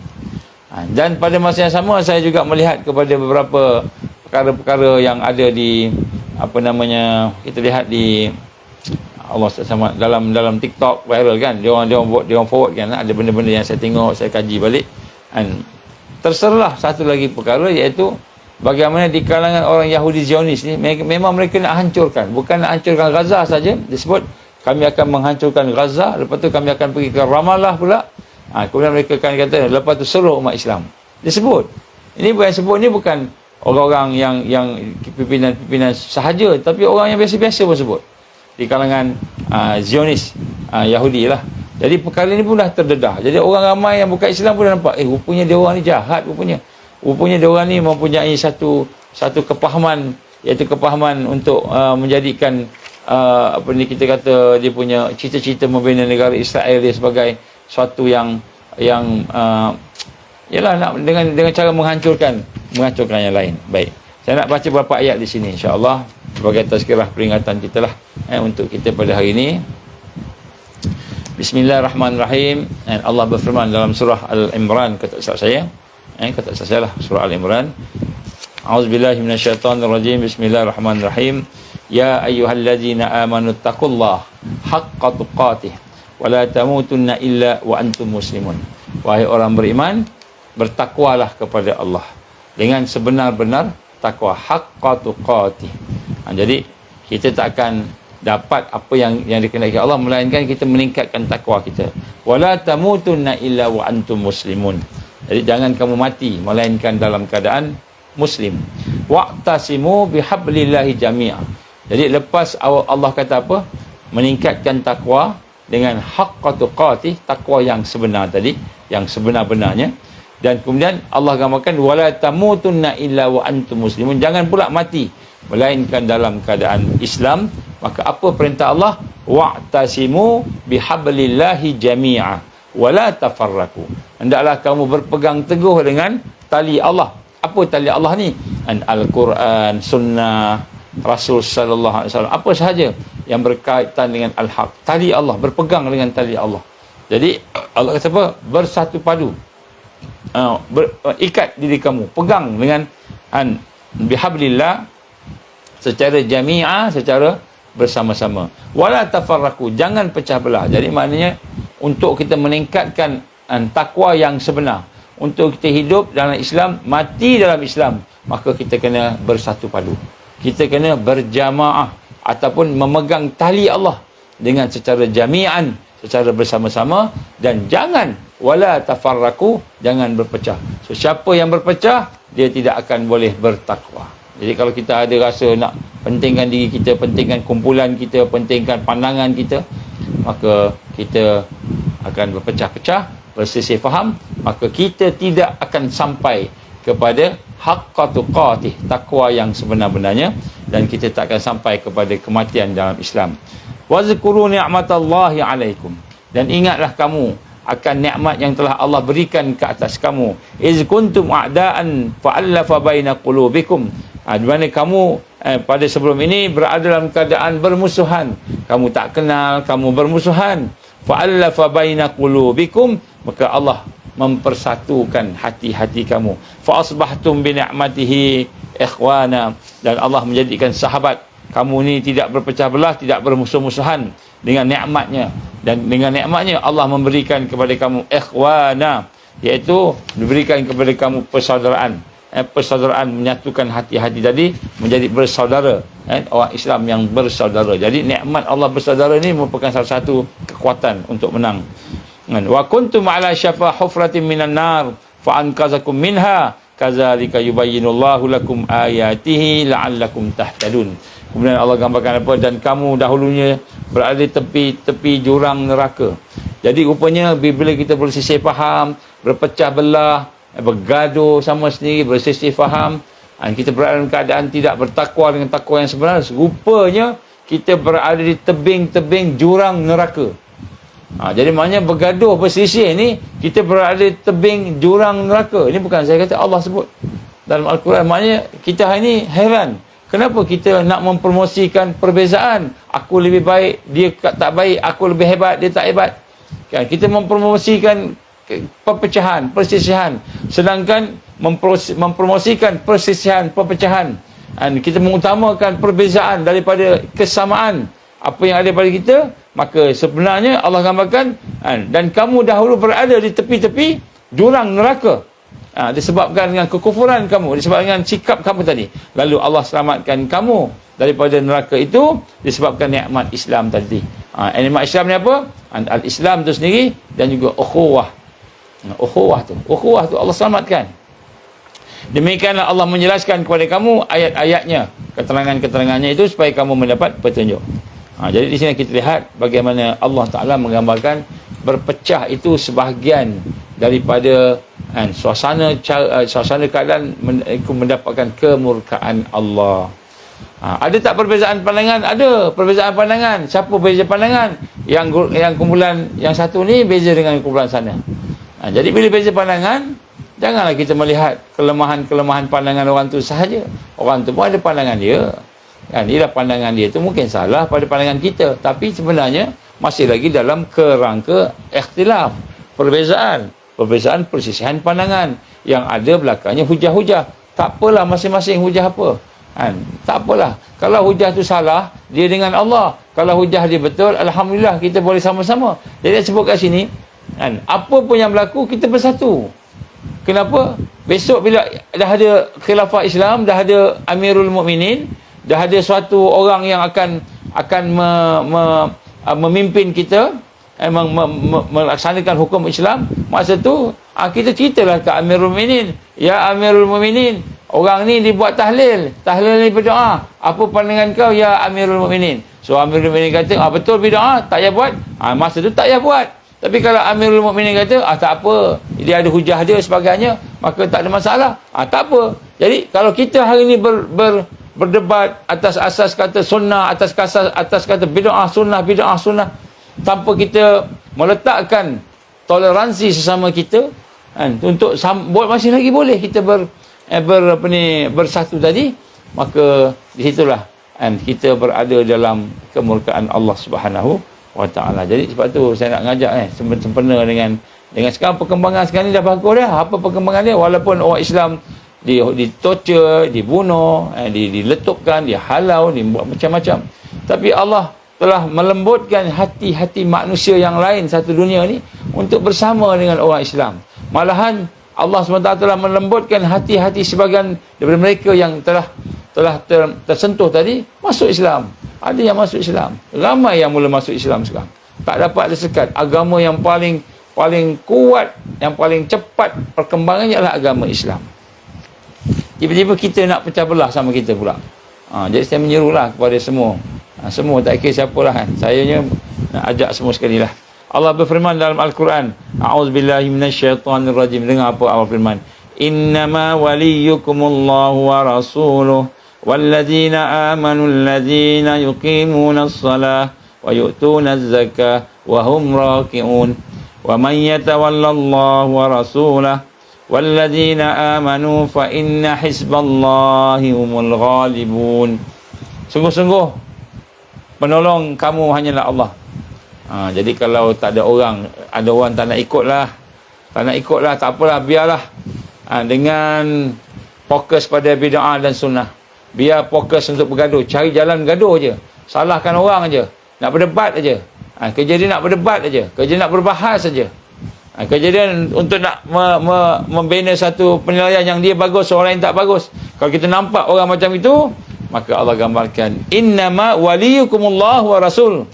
Dan pada masa yang sama saya juga melihat kepada beberapa perkara-perkara yang ada di kita lihat di Allah sama dalam TikTok viral kan, dia orang forward kan, ada benda-benda yang saya tengok, saya kaji balik. Terserlah satu lagi perkara, iaitu bagaimana di kalangan orang Yahudi Zionis ni memang mereka nak hancurkan, bukan nak hancurkan Gaza saja. Disebut kami akan menghancurkan Gaza, lepas tu kami akan pergi ke Ramallah pula. Kemudian mereka akan kata lepas tu seluruh umat Islam. Disebut. Ini bukan orang-orang yang pimpinan sahaja, tapi orang yang biasa-biasa pun sebut di kalangan Zionis Yahudi lah. Jadi perkara ini pun dah terdedah. Jadi orang ramai yang bukan Islam pun dah nampak, rupanya dia orang ni jahat rupanya. Rupanya dia orang ni mempunyai satu kepahaman, iaitu kepahaman untuk menjadikan kita kata dia punya cita-cita membina negara Israel dia sebagai suatu yang ialah nak dengan cara menghancurkan yang lain. Baik. Saya nak baca beberapa ayat di sini insya-Allah sebagai tazkirah peringatan kita lah untuk kita pada hari ini. Bismillahirrahmanirrahim. Allah berfirman dalam surah Al-Imran, kata saya lah, surah Al-Imran. A'udzubillahi minasyaitonirrajim. Bismillahirrahmanirrahim. Ya ayyuhalladzina amanu taqullaha haqqa tuqatih wa la tamutunna illa wa antum muslimun. Wahai orang beriman, bertakwalah kepada Allah dengan sebenar-benar takwa, haqqa tuqatih. Jadi kita tak akan dapat apa yang dikehendaki Allah melainkan kita meningkatkan takwa kita. Wala tamutunna illa wa antum muslimun. Jadi jangan kamu mati melainkan dalam keadaan muslim. Wa'tasimu bihablillahi jami'a. Jadi lepas Allah kata apa? Meningkatkan takwa dengan haqqa tuqatih, takwa yang sebenar tadi, yang sebenar-benarnya. Dan kemudian Allah gambarkan wala tamutunna illa wa antum muslimun. Jangan pula mati melainkan dalam keadaan Islam. Maka apa perintah Allah? Wa'tasimu bihablillahi jami'a wala tafarraqu. Hendaklah kamu berpegang teguh dengan tali Allah. Apa tali Allah ni? Al-Quran, sunnah Rasul sallallahu alaihi wasallam, apa sahaja yang berkaitan dengan al-haq. Tali Allah, berpegang dengan tali Allah. Jadi Allah kata apa? Bersatu padu. Ikat diri kamu, pegang dengan bihablillah secara jami'ah, secara bersama-sama. Wala tafarraqu, jangan pecah belah. Jadi maknanya untuk kita meningkatkan takwa yang sebenar, untuk kita hidup dalam Islam, mati dalam Islam, maka kita kena bersatu padu. Kita kena berjamaah ataupun memegang tali Allah dengan secara jami'an, secara bersama-sama, dan jangan wala tafarraqu, jangan berpecah. So siapa yang berpecah, dia tidak akan boleh bertakwa. Jadi kalau kita ada rasa nak pentingkan diri kita, pentingkan kumpulan kita, pentingkan pandangan kita, maka kita akan berpecah-pecah, berselisih faham, maka kita tidak akan sampai kepada haqqa tuqatih, takwa yang sebenar-benarnya, dan kita tak akan sampai kepada kematian dalam Islam. Wazkuru ni'matallahi alaikum, dan ingatlah kamu akan nikmat yang telah Allah berikan ke atas kamu. Iz kuntum a'daan fa'allafa baina qulubikum. Di mana kamu pada sebelum ini berada dalam keadaan bermusuhan. Kamu tak kenal, kamu bermusuhan. Fa'allafa baina qulubikum, maka Allah mempersatukan hati-hati kamu. Fa asbahtum bi ni'matihi ikhwana, dan Allah menjadikan sahabat kamu ni tidak berpecah belah, tidak bermusuh-musuhan dengan nikmatnya. Dan dengan nikmatnya Allah memberikan kepada kamu ikhwana, iaitu diberikan kepada kamu persaudaraan. Persaudaraan menyatukan hati-hati tadi menjadi bersaudara, orang Islam yang bersaudara. Jadi nikmat Allah bersaudara ni merupakan salah satu kekuatan untuk menang. Wa kuntum ala syafa hufratin minan nar fa anqazakum minha kadzalika yubayyinullahu lakum ayatihi la'allakum tahtadun. Kemudian Allah gambarkan apa? Dan kamu dahulunya berada di tepi jurang neraka. Jadi rupanya bila kita bersisih faham, berpecah belah, bergaduh sama sendiri, bersisih faham, kita berada dalam keadaan tidak bertakwa dengan takwa yang sebenar, rupanya kita berada di tebing-tebing jurang neraka. Jadi maknanya bergaduh, bersisih ni, kita berada di tebing jurang neraka. Ini bukan saya kata, Allah sebut dalam Al-Quran. Maknanya kita hari ni heran, kenapa kita nak mempromosikan perbezaan? Aku lebih baik, dia tak baik, aku lebih hebat, dia tak hebat. Kita mempromosikan perpecahan, persisihan, sedangkan mempromosikan persisihan, perpecahan. Kita mengutamakan perbezaan daripada kesamaan apa yang ada pada kita. Maka sebenarnya Allah gambarkan, dan kamu dahulu berada di tepi-tepi jurang neraka, disebabkan dengan kekufuran kamu, disebabkan dengan sikap kamu tadi. Lalu Allah selamatkan kamu daripada neraka itu disebabkan nikmat Islam tadi. Nikmat Islam ni apa? Al-Islam tu sendiri, dan juga ukhuwah. Ukhuwah tu Allah selamatkan. Demikianlah Allah menjelaskan kepada kamu ayat-ayatnya, keterangan-keterangannya itu, supaya kamu mendapat petunjuk. Jadi di sini kita lihat bagaimana Allah Ta'ala menggambarkan berpecah itu sebahagian daripada suasana keadaan mendapatkan kemurkaan Allah. Ada tak perbezaan pandangan? Ada perbezaan pandangan. Siapa beza pandangan? Yang kumpulan yang satu ni beza dengan kumpulan sana. Jadi bila beza pandangan, janganlah kita melihat kelemahan-kelemahan pandangan orang tu sahaja. Orang tu pun ada pandangan dia. Inilah pandangan dia tu mungkin salah pada pandangan kita, tapi sebenarnya masih lagi dalam kerangka ikhtilaf, perbezaan persisihan pandangan yang ada belakangnya hujah-hujah. Tak apalah masing-masing hujah apa. Tak apalah. Kalau hujah tu salah, dia dengan Allah. Kalau hujah dia betul, alhamdulillah, kita boleh sama-sama. Jadi dia sebut kat sini, apa pun yang berlaku, kita bersatu. Kenapa? Besok bila dah ada khilafah Islam, dah ada Amirul Mukminin, dah ada suatu orang yang akan memimpin kita, melaksanakan hukum Islam, masa tu kita ceritalah ke Amirul Mukminin, ya Amirul Mukminin, orang ni dibuat tahlil ni berdoa, apa pandangan kau ya Amirul Mukminin? So Amirul Mukminin kata, betul bid'ah, tak payah buat. Masa tu tak payah buat. Tapi kalau Amirul Mukminin kata, tak apa, dia ada hujah dia sebagainya, maka tak ada masalah. Tak apa. Jadi kalau kita hari ini berdebat atas asas kata sunnah, atas kata bid'ah sunnah, tanpa kita meletakkan toleransi sesama kita, untuk buat masih lagi boleh kita bersatu tadi, maka di situlah kita berada dalam kemurkaan Allah Subhanahu wa ta'ala. Jadi sebab tu saya nak ngajak sempena dengan sekarang perkembangan sekarang ni dah bagus dah. Apa perkembangan dia? Walaupun orang Islam ditorture, dibunuh, diletupkan, dihalau, dibuat macam-macam, tapi Allah telah melembutkan hati-hati manusia yang lain satu dunia ni untuk bersama dengan orang Islam. Malahan Allah SWT telah melembutkan hati-hati sebagian daripada mereka yang telah tersentuh tadi masuk Islam. Ada yang masuk Islam, ramai yang mula masuk Islam sekarang. Tak dapat disekat. Agama yang paling kuat, yang paling cepat perkembangannya adalah agama Islam. Tiba-tiba kita nak pecah belah sama kita pula. Jadi saya menyerulah kepada semua. Semua, tak kira siapa lah. Saya nak ajak semua sekali lah. Allah berfirman dalam Al-Quran, A'udzubillahi minasyaitanirrajim. Dengar apa Allah firman. Innama waliyukumullahu wa rasuluh walladzina amanu alladzina yuqimuna as-salah wa yu'tuna az-zakah wa hum raki'un wa man yatawallallahu wa rasulah walladzina amanu fa inna hizballahi humul ghalibun. Sungguh-sungguh penolong kamu hanyalah Allah. Jadi kalau tak ada orang tak nak ikutlah, tak apalah, biarlah. Dengan fokus pada bid'ah dan sunnah. Biar fokus untuk bergaduh, cari jalan gaduh je. Salahkan orang je, nak berdebat aja. Kerja dia nak berdebat aja, kerja nak berbahas saja. Kerja dia untuk nak membina satu penilaian yang dia bagus, orang yang tak bagus. Kalau kita nampak orang macam itu, maka Allah gambarkan, innama waliyukumullah wa rasul.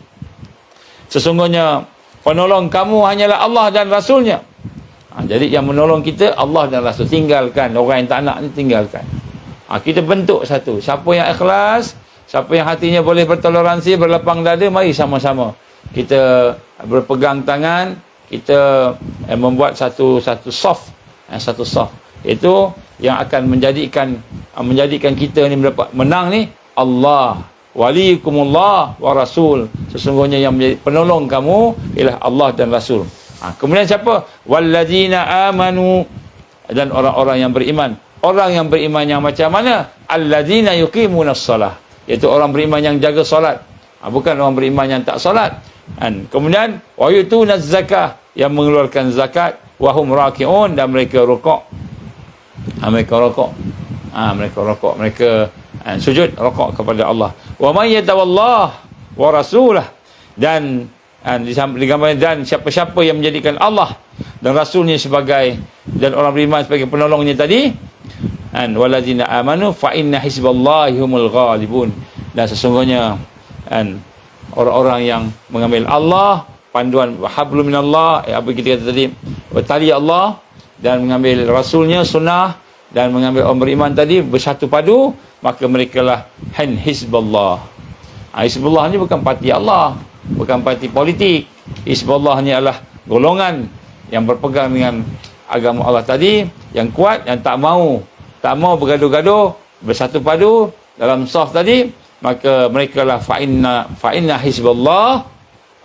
Sesungguhnya penolong kamu hanyalah Allah dan Rasulnya. Jadi yang menolong kita Allah dan Rasul. Tinggalkan orang yang tak nak ni, tinggalkan. Kita bentuk satu. Siapa yang ikhlas, siapa yang hatinya boleh bertoleransi, berlapang dada, mari sama-sama kita berpegang tangan, kita membuat satu soft. Itu yang akan menjadikan kita ni menang ni, Allah walikumullah wa rasul. Sesungguhnya yang menjadi penolong kamu ialah Allah dan Rasul. Kemudian siapa? Walladzina amanu, dan orang-orang yang beriman. Orang yang beriman yang macam mana? Alladzina yuqimunas shalah, iaitu orang beriman yang jaga solat, bukan orang beriman yang tak solat. Kemudian wa yutunaz zakah, yang mengeluarkan zakat, wa hum raki'un, dan mereka rukuk. Mereka sujud rukuk kepada Allah. Wa may yatawallah wa rasulah, dan digambarkan, dan siapa-siapa yang menjadikan Allah dan Rasulnya sebagai, dan orang beriman sebagai penolongnya tadi, waladzina amanu fa inna hizballahi humul ghalibun, dan sesungguhnya orang-orang yang mengambil Allah, panduan hablum minallah, apa kita kata tadi, tali Allah, dan mengambil Rasulnya, sunnah, dan mengambil orang beriman tadi, bersatu padu, maka merekalah hizballah. Hizballah ni bukan parti Allah, bukan parti politik. Hizballah ni adalah golongan yang berpegang dengan agama Allah tadi, yang kuat, yang tak mau bergaduh-gaduh, bersatu padu dalam saf tadi, maka merekalah fa inna hizballah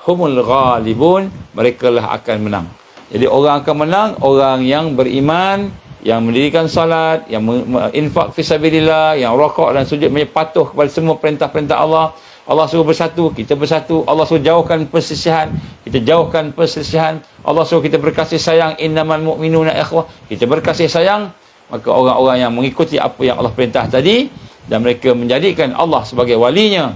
humul ghalibun, merekalah akan menang. Jadi orang akan menang, orang yang beriman, yang mendirikan salat, yang infak fisabilillah, yang rukuk dan sujud, patuh kepada semua perintah-perintah Allah. Allah suruh bersatu, kita bersatu. Allah suruh jauhkan perselisihan, kita jauhkan perselisihan. Allah suruh kita berkasih sayang, innamal mu'minuna ikhwah, kita berkasih sayang. Maka orang-orang yang mengikuti apa yang Allah perintah tadi, dan mereka menjadikan Allah sebagai walinya,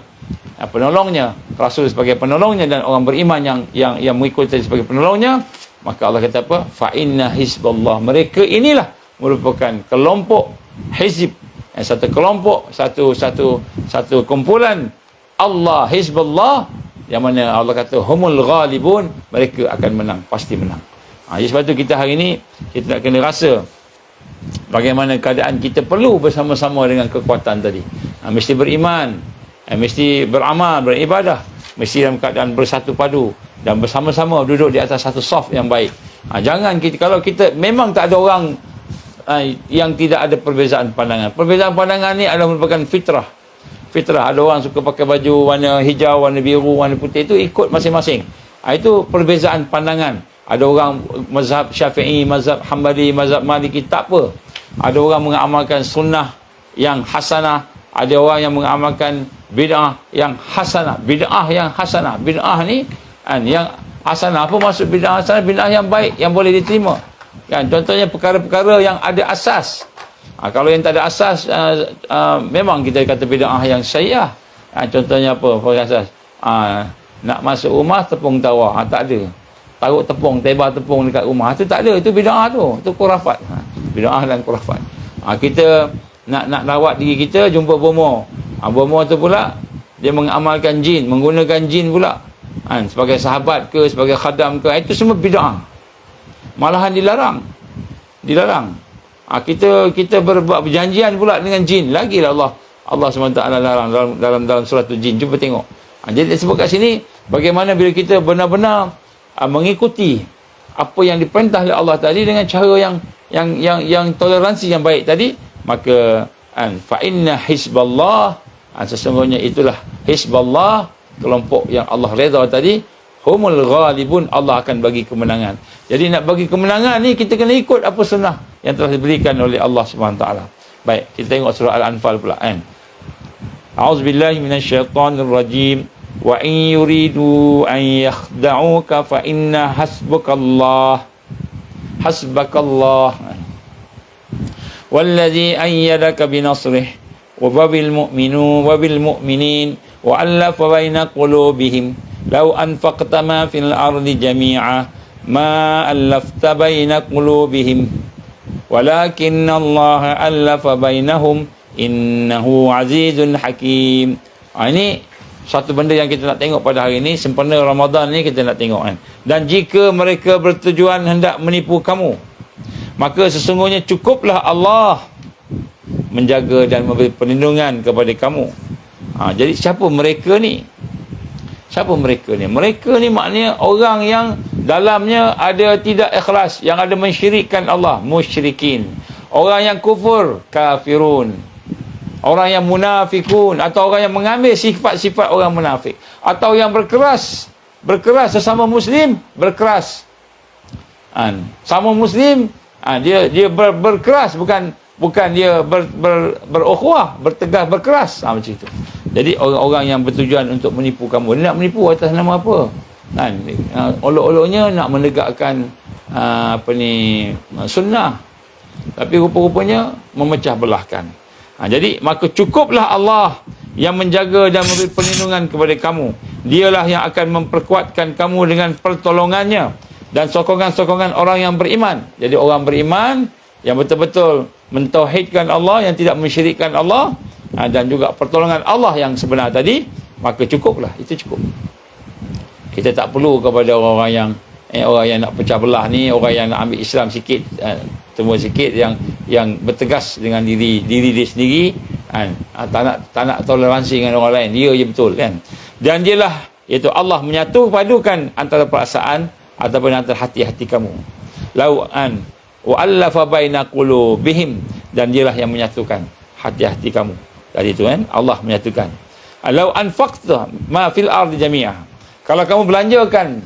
penolongnya, Rasul sebagai penolongnya, dan orang beriman yang mengikuti sebagai penolongnya, maka Allah kata apa? Fa inna hizballah, mereka inilah merupakan kelompok hizib, satu kelompok, satu kumpulan Allah, hizballah, yang mana Allah kata humul ghalibun, mereka akan menang, pasti menang. Sebab tu kita hari ni kita nak kena rasa bagaimana keadaan kita perlu bersama-sama dengan kekuatan tadi. Mesti beriman, mesti beramal, beribadah, mesti dalam keadaan bersatu padu dan bersama-sama duduk di atas satu saf yang baik. Jangan kita, kalau kita memang tak ada orang yang tidak ada perbezaan pandangan. Perbezaan pandangan ni adalah merupakan fitrah. Ada orang suka pakai baju warna hijau, warna biru, warna putih, itu ikut masing-masing. Itu perbezaan pandangan. Ada orang mazhab Syafi'i, mazhab Hambali, mazhab Maliki, tak apa. Ada orang mengamalkan sunnah yang hasanah, ada orang yang mengamalkan bid'ah yang hasanah. Bid'ah yang hasanah, bid'ah ni yang hasanah, apa maksud bid'ah hasanah? Bid'ah yang baik, yang boleh diterima. Contohnya perkara-perkara yang ada asas. Kalau yang tak ada asas, memang kita kata bid'ah yang syai'ah. Contohnya apa? Asas. Nak masuk rumah tepung tawar, tak ada. Taruh tepung, tebal tepung dekat rumah, itu tak ada. Itu bid'ah tu. Itu khurafat. Bid'ah dan khurafat. Kita nak rawat diri kita, jumpa bomoh. Bomoh tu pula dia mengamalkan jin, menggunakan jin pula. Sebagai sahabat ke, sebagai khadam ke, itu semua bid'ah. Malahan dilarang. Kita berbuat perjanjian pula dengan jin. Lagilah Allah SWT larang dalam surah jin. Cuba tengok. Jadi disebut kat sini bagaimana bila kita benar-benar mengikuti apa yang diperintah oleh Allah tadi dengan cara yang toleransi yang baik tadi, maka fa inna hizballah, sesungguhnya itulah hizballah, kelompok yang Allah redha tadi, humul ghalibun, Allah akan bagi kemenangan. Jadi nak bagi kemenangan ni kita kena ikut apa sunnah yang telah diberikan oleh Allah SWT. Baik, kita tengok surah Al-Anfal pula A'udzubillahi minasyaitonirrajim. Wa in yuridu an yakhda'uka fa inna hasbukallah. Hasbakallah. Walladzi ayyadaka binasrih wa bil mu'minin wa allafa baina qulubihim law anfaqta ma fil ardi jami'a ma allafta baina qulubihim walakinna Allah allafa bainahum innahu azizun hakim. Ini satu benda yang kita nak tengok pada hari ini, sempena Ramadan ni kita nak tengok kan. Dan jika mereka bertujuan hendak menipu kamu, maka sesungguhnya cukuplah Allah menjaga dan memberi perlindungan kepada kamu. Jadi siapa mereka ni? Siapa mereka ni? Mereka ni maknanya orang yang dalamnya ada tidak ikhlas, yang ada mensyirikkan Allah, musyrikin. Orang yang kufur, kafirun. Orang yang munafikun, atau orang yang mengambil sifat-sifat orang munafik, atau yang berkeras sesama muslim, berkeras. Sama muslim, dia berkeras, bukan dia berukhuwah, bertegas, berkeras, macam itu. Jadi orang-orang yang bertujuan untuk menipu kamu, dia nak menipu atas nama apa? Olok-oloknya nak menegakkan sunnah, tapi rupa-rupanya memecah belahkan. Jadi maka cukuplah Allah yang menjaga dan memberi perlindungan kepada kamu. Dialah yang akan memperkuatkan kamu dengan pertolongannya dan sokongan-sokongan orang yang beriman. Jadi orang beriman yang betul-betul mentauhidkan Allah, yang tidak mensyirikkan Allah, dan juga pertolongan Allah yang sebenar tadi, maka cukuplah, itu cukup. Kita tak perlu kepada orang yang nak pecah belah ni, orang yang nak ambil Islam sikit, temu sikit, yang bertegas dengan diri dia sendiri, tak nak toleransi dengan orang lain, dia je betul kan. Dan dialah, iaitu Allah, menyatu padukan antara perasaan ataupun antara hati-hati kamu. Lau'an wa allafa baina qulubihim, dan dialah yang menyatukan hati-hati kamu. Tadi itu kan, Allah menyatukan. Lau anfaqta ma fil ardi jami'ah, kalau kamu belanjakan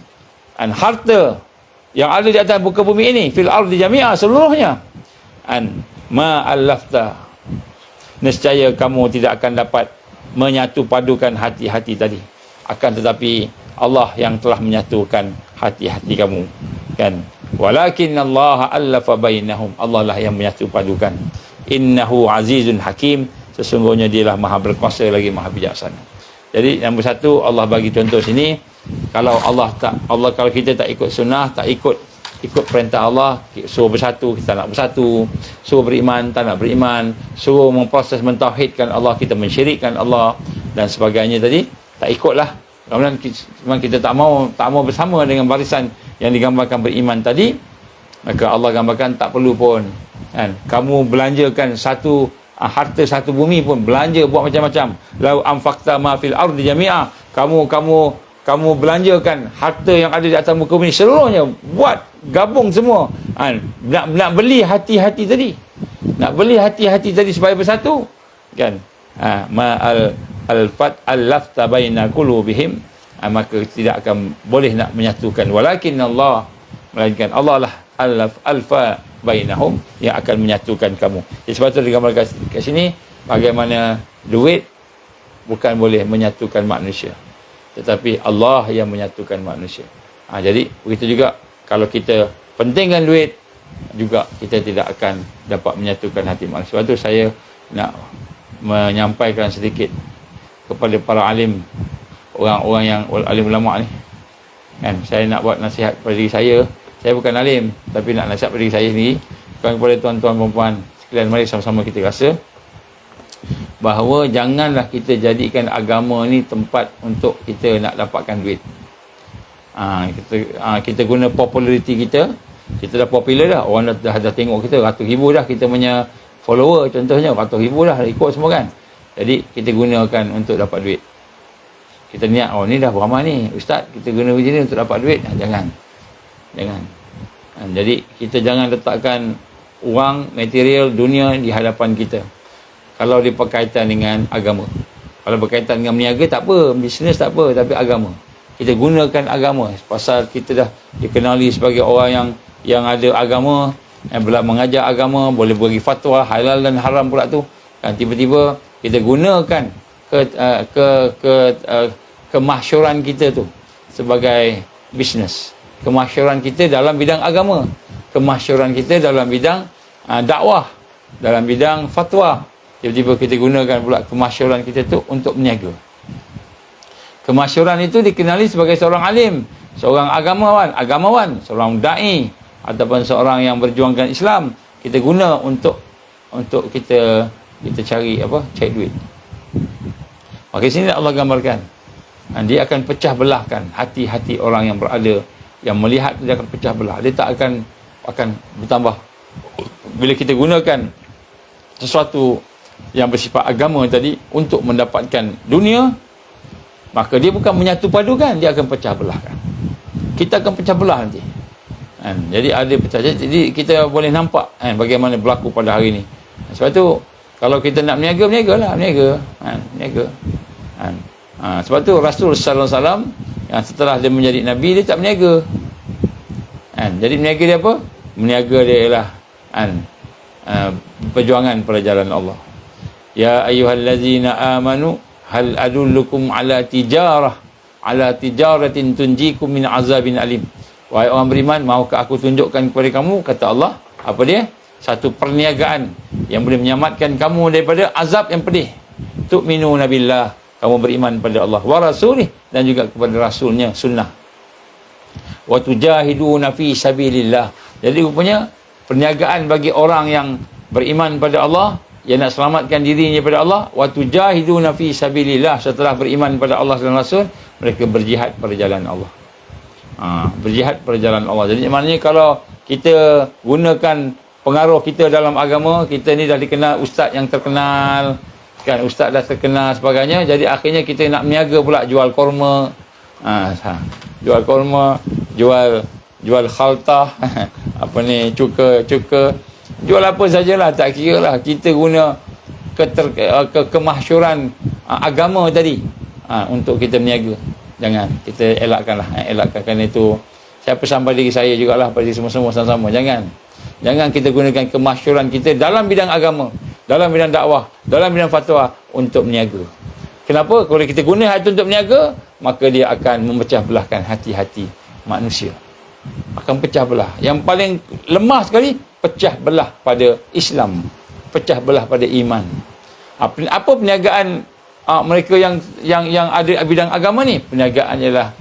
harta yang ada di atas muka bumi ini, fil ardi jami'ah, seluruhnya, ma allafta, nescaya kamu tidak akan dapat menyatu padukan hati-hati tadi. Akan tetapi Allah yang telah menyatukan hati-hati kamu kan. Walakin Allah allafa bainahum, Allah lah yang menyatu padukan. Innahu azizun hakim, sesungguhnya dialah maha berkuasa lagi maha bijaksana. Jadi nombor satu, Allah bagi contoh sini, kalau kalau kita tak ikut sunnah, tak ikut perintah Allah, suruh bersatu, kita nak bersatu, suruh beriman, tak nak beriman, suruh memproses mentauhidkan Allah, kita mensyirikkan Allah dan sebagainya tadi, tak ikutlah. Kemudian memang kita tak mau bersama dengan barisan yang digambarkan beriman tadi, maka Allah gambarkan tak perlu pun kan, kamu belanjakan harta satu bumi pun, belanja buat macam-macam. Lau anfaqta ma fil ardi jami'a, kamu belanjakan harta yang ada di atas muka bumi seluruhnya, buat gabung semua, nak beli hati-hati tadi, supaya bersatu kan. Ma al-lafta baina qulubihim, maka tidak akan boleh nak menyatukan. Walakin Allah, melainkan Allah lah alfa bainahum, yang akan menyatukan kamu. Jadi sebab itu digambarkan kat sini bagaimana duit bukan boleh menyatukan manusia, tetapi Allah yang menyatukan manusia. Jadi begitu juga kalau kita pentingkan duit, juga kita tidak akan dapat menyatukan hati manusia. Sebab itu saya nak menyampaikan sedikit kepada para alim, orang-orang yang alim ulama ni kan. Saya nak buat nasihat kepada diri saya bukan alim, tapi nak nasihat kepada diri saya sendiri, kepada tuan-tuan perempuan sekalian. Mari sama-sama kita rasa bahawa janganlah kita jadikan agama ni tempat untuk kita nak dapatkan duit. Kita guna populariti kita dah popular dah, orang dah tengok kita, ratus ribu dah kita punya follower contohnya, ratus ribu dah ikut semua kan. Jadi kita gunakan untuk dapat duit. Kita niat, ni dah beramal ni ustaz, kita guna macam ni untuk dapat duit. Jangan. Jadi kita jangan letakkan wang, material, dunia di hadapan kita kalau dia berkaitan dengan agama. Kalau berkaitan dengan meniaga tak apa, bisnes tak apa, tapi agama, kita gunakan agama. Pasal kita dah dikenali sebagai orang yang ada agama, yang boleh mengajar agama, boleh bagi fatwa halal dan haram pula tu kan. Tiba-tiba kita gunakan kemasyuran kita tu sebagai bisnes, kemasyuran kita dalam bidang agama, kemasyuran kita dalam bidang dakwah, dalam bidang fatwa. Tiba-tiba kita gunakan pula kemasyuran kita tu untuk berniaga. Kemasyuran itu dikenali sebagai seorang alim, seorang agamawan, seorang da'i, ataupun seorang yang berjuangkan Islam. Kita guna untuk kita cari duit. Maka sini Allah gambarkan, dia akan pecah belahkan hati-hati orang yang berada, yang melihat dia akan pecah belah. Dia tak akan bertambah. Bila kita gunakan sesuatu yang bersifat agama tadi untuk mendapatkan dunia, maka dia bukan menyatu padukan, dia akan pecah belahkan. Kita akan pecah belah nanti. Jadi ada pecah. Jadi kita boleh nampak bagaimana berlaku pada hari ini. Sebab tu kalau kita nak berniaga, berniaga. Sebab tu Rasul sallallahu alaihi wasallam yang setelah dia menjadi nabi, dia tak berniaga. Jadi berniaga dia apa? Berniaga dia ialah perjuangan pada jalan Allah. Ya ayyuhallazina amanu hal adullukum ala tijaratin tunjikum min azabin alim. Wahai orang beriman, maukah aku tunjukkan kepada kamu, kata Allah, apa dia? Satu perniagaan yang boleh menyelamatkan kamu daripada azab yang pedih. Tu'minuna billah, kamu beriman pada Allah wa rasulih, dan juga kepada rasulnya, sunnah. Wa tujahiduna fi sabilillah. Jadi rupanya perniagaan bagi orang yang beriman pada Allah, yang nak selamatkan dirinya pada Allah, wa tujahiduna fi sabilillah, setelah beriman pada Allah dan Rasul, mereka berjihad pada jalan Allah. Berjihad pada jalan Allah. Jadi maknanya kalau kita gunakan pengaruh kita dalam agama, kita ni dah dikenal ustaz yang terkenal, kan, ustaz dah terkenal sebagainya, jadi akhirnya kita nak berniaga pula, jual korma, jual khaltah, cuka, jual apa sajalah, tak kira lah. Kita guna kemasyuran agama tadi untuk kita berniaga. Jangan, kita elakkanlah. Elakkan itu. Saya pesan pada diri saya jugalah, pada semua-semua sama-sama. Jangan kita gunakan kemasyuran kita dalam bidang agama, dalam bidang dakwah, dalam bidang fatwa untuk berniaga. Kenapa? Kalau kita guna hati untuk berniaga, maka dia akan memecah belahkan hati-hati manusia. Akan pecah belah. Yang paling lemah sekali, pecah belah pada Islam, pecah belah pada iman. Apa perniagaan mereka yang ada bidang agama ni? Perniagaan ialah